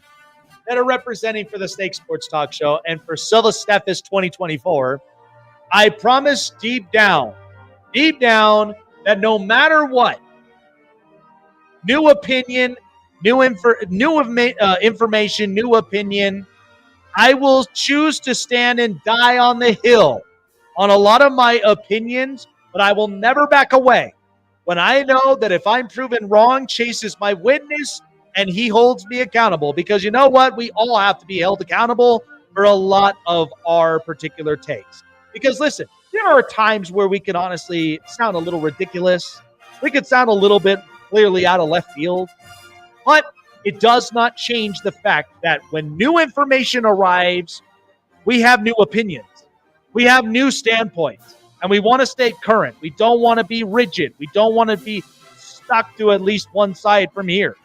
that are representing for the Snake Sports Talk Show and for Silva Steffes 2024, I promise deep down, that no matter what, new opinion, new information, new opinion, I will choose to stand and die on the hill on a lot of my opinions, but I will never back away. When I know that if I'm proven wrong, Chase is my witness and he holds me accountable, because you know what? We all have to be held accountable for a lot of our particular takes. Because listen, there are times where we can honestly sound a little ridiculous. We could sound a little bit clearly out of left field, but it does not change the fact that when new information arrives, we have new opinions. We have new standpoints, and we want to stay current. We don't want to be rigid. We don't want to be stuck to at least one side from here.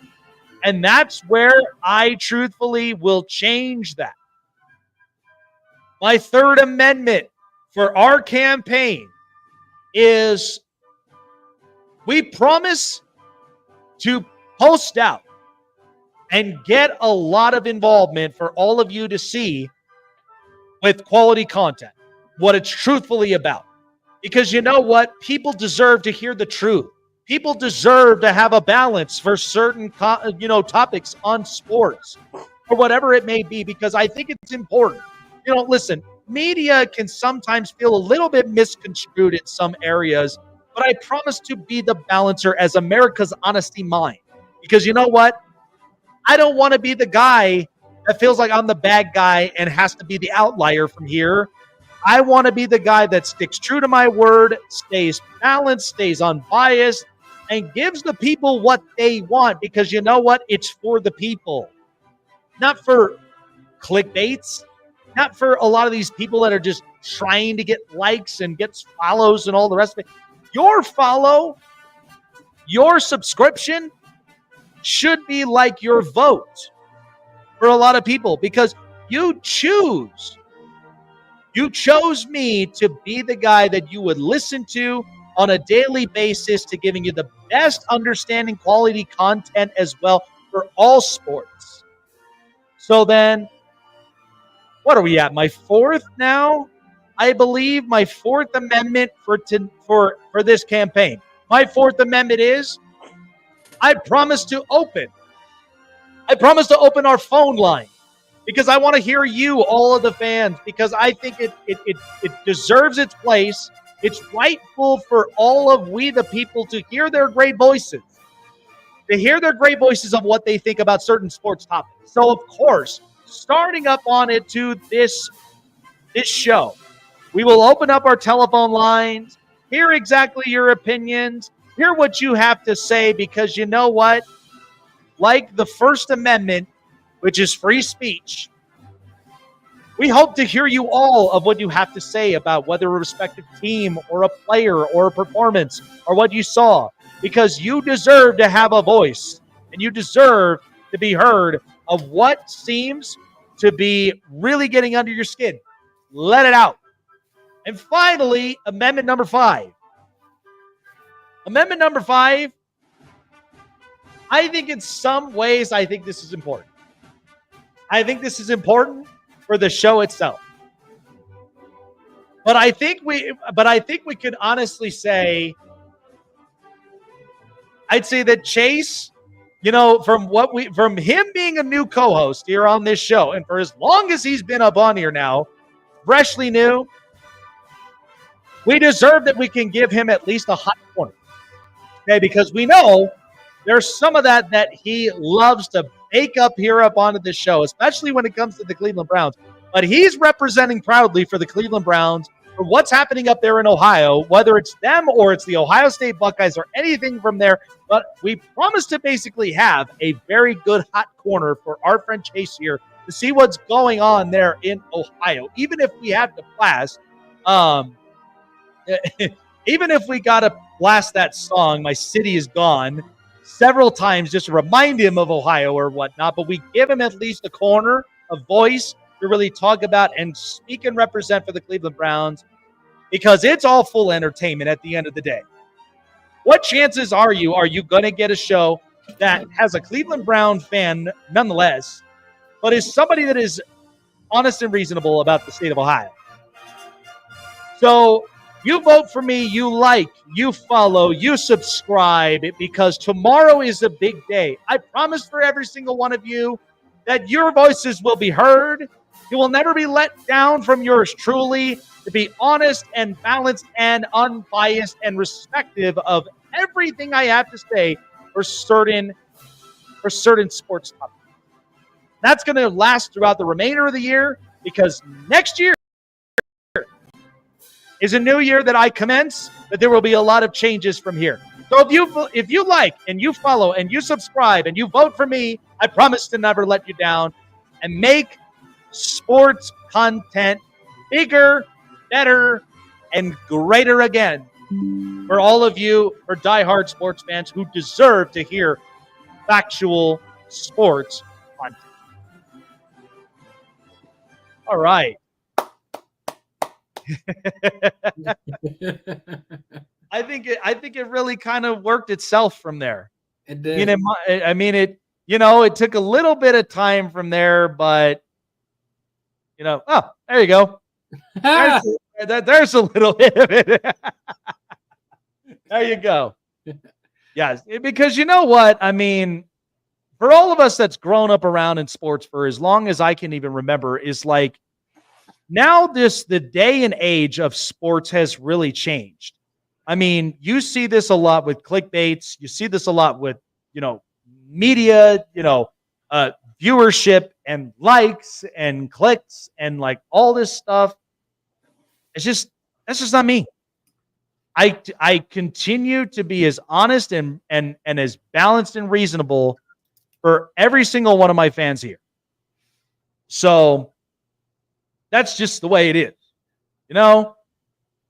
And that's where I truthfully will change that. My third amendment for our campaign is we promise to post out and get a lot of involvement for all of you to see with quality content, what it's truthfully about. Because you know what? People deserve to hear the truth. People deserve to have a balance for certain topics on sports or whatever it may be, because I think it's important. Listen, media can sometimes feel a little bit misconstrued in some areas, but I promise to be the balancer as America's honesty mind. Because you know what? I don't want to be the guy that feels like I'm the bad guy and has to be the outlier from here. I want to be the guy that sticks true to my word, stays balanced, stays unbiased, and gives the people what they want, because you know what? It's for the people. Not for clickbaits, not for a lot of these people that are just trying to get likes and get follows and all the rest of it. Your follow, your subscription should be like your vote for a lot of people, because you chose me to be the guy that you would listen to on a daily basis, to giving you the best understanding quality content as well for all sports. So then, what are we at? My fourth now? I believe my fourth amendment for this campaign. My fourth amendment is I promise to open our phone line, because I want to hear you, all of the fans, because I think it deserves its place. It's rightful for all of we, the people, to hear their great voices, of what they think about certain sports topics. So, of course, starting up on it to this show, we will open up our telephone lines, hear exactly your opinions, hear what you have to say, because you know what? Like the First Amendment, which is free speech, we hope to hear you all of what you have to say about whether a respective team or a player or a performance or what you saw, because you deserve to have a voice and you deserve to be heard of what seems to be really getting under your skin. Let it out. And finally, amendment number 5. Amendment number 5, I think in some ways, I think this is important. I think this is important for the show itself. But I think we could honestly say, I'd say that Chase, from him being a new co-host here on this show, and for as long as he's been up on here now, freshly new, we deserve that we can give him at least a hot corner. Okay, because we know there's some of that he loves to bake up here up onto the show, especially when it comes to the Cleveland Browns. But he's representing proudly for the Cleveland Browns for what's happening up there in Ohio, whether it's them or it's the Ohio State Buckeyes or anything from there. But we promise to basically have a very good hot corner for our friend Chase here to see what's going on there in Ohio. Even if we have to blast, even if we got to blast that song, My City Is Gone, several times just to remind him of Ohio or whatnot, but we give him at least a corner, a voice to really talk about and speak and represent for the Cleveland Browns, because it's all full entertainment at the end of the day. What chances are you going to get a show that has a Cleveland Brown fan nonetheless, but is somebody that is honest and reasonable about the state of Ohio? So you vote for me, you like, you follow, you subscribe, because tomorrow is a big day. I promise for every single one of you that your voices will be heard. You will never be let down from yours truly, to be honest and balanced and unbiased and respective of everything I have to say for certain sports topics. That's going to last throughout the remainder of the year, because next year is a new year that I commence, but there will be a lot of changes from here. So if you like and you follow and you subscribe and you vote for me, I promise to never let you down and make sports content bigger, better, and greater again for all of you, for diehard sports fans who deserve to hear factual sports content. All right. I think it really kind of worked itself from there. It did. It took a little bit of time from there, but there you go. There's a little bit of it. There you go. Yes, because you know what? I mean, for all of us that's grown up around in sports for as long as I can even remember, is like, now the day and age of sports has really changed. I mean, you see this a lot with clickbaits. You see this a lot with, media, viewership and likes and clicks and like all this stuff. That's just not me. I continue to be as honest and as balanced and reasonable for every single one of my fans here. So that's just the way it is. It's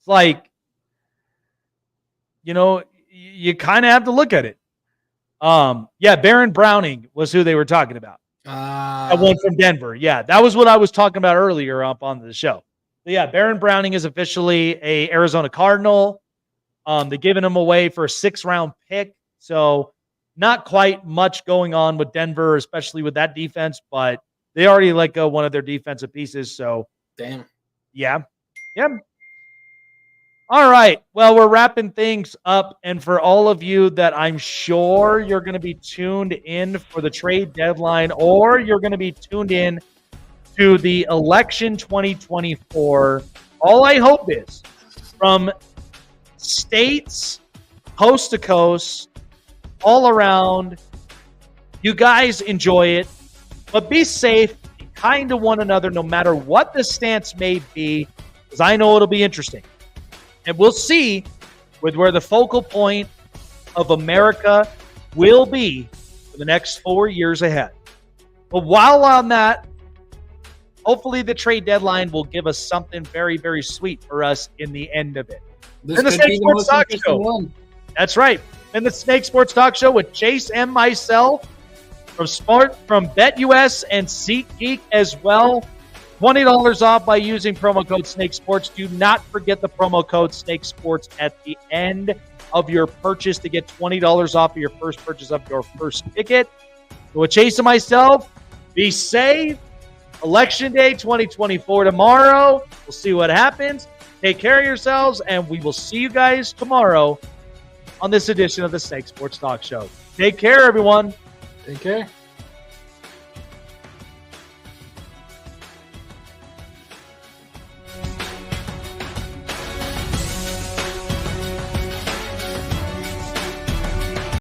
like, you kind of have to look at it. Baron Browning was who they were talking about. That one from Denver. Yeah, that was what I was talking about earlier up on the show. But yeah, Baron Browning is officially a Arizona Cardinal. They're giving him away for a 6th-round pick. So not quite much going on with Denver, especially with that defense, but they already let go one of their defensive pieces. So damn. Yeah. All right. Well, we're wrapping things up. And for all of you that I'm sure you're going to be tuned in for the trade deadline, or you're going to be tuned in to the election 2024, all I hope is from states, coast to coast, all around, you guys enjoy it, but be safe, be kind to one another, no matter what the stance may be, because I know it'll be interesting. And we'll see where the focal point of America will be for the next 4 years ahead. But while on that, hopefully the trade deadline will give us something very, very sweet for us in the end of it. This the Snake Sports Talk Show. One. That's right. And the Snake Sports Talk Show with Chase and myself from BetUS and SeatGeek as well. $20 off by using promo code SNAKESPORTS. Do not forget the promo code SNAKESPORTS at the end of your purchase to get $20 off of your first purchase of your first ticket. So with Chase and myself, be safe. Election Day 2024 tomorrow. We'll see what happens. Take care of yourselves, and we will see you guys tomorrow on this edition of the Snake Sports Talk Show. Take care, everyone. Take care.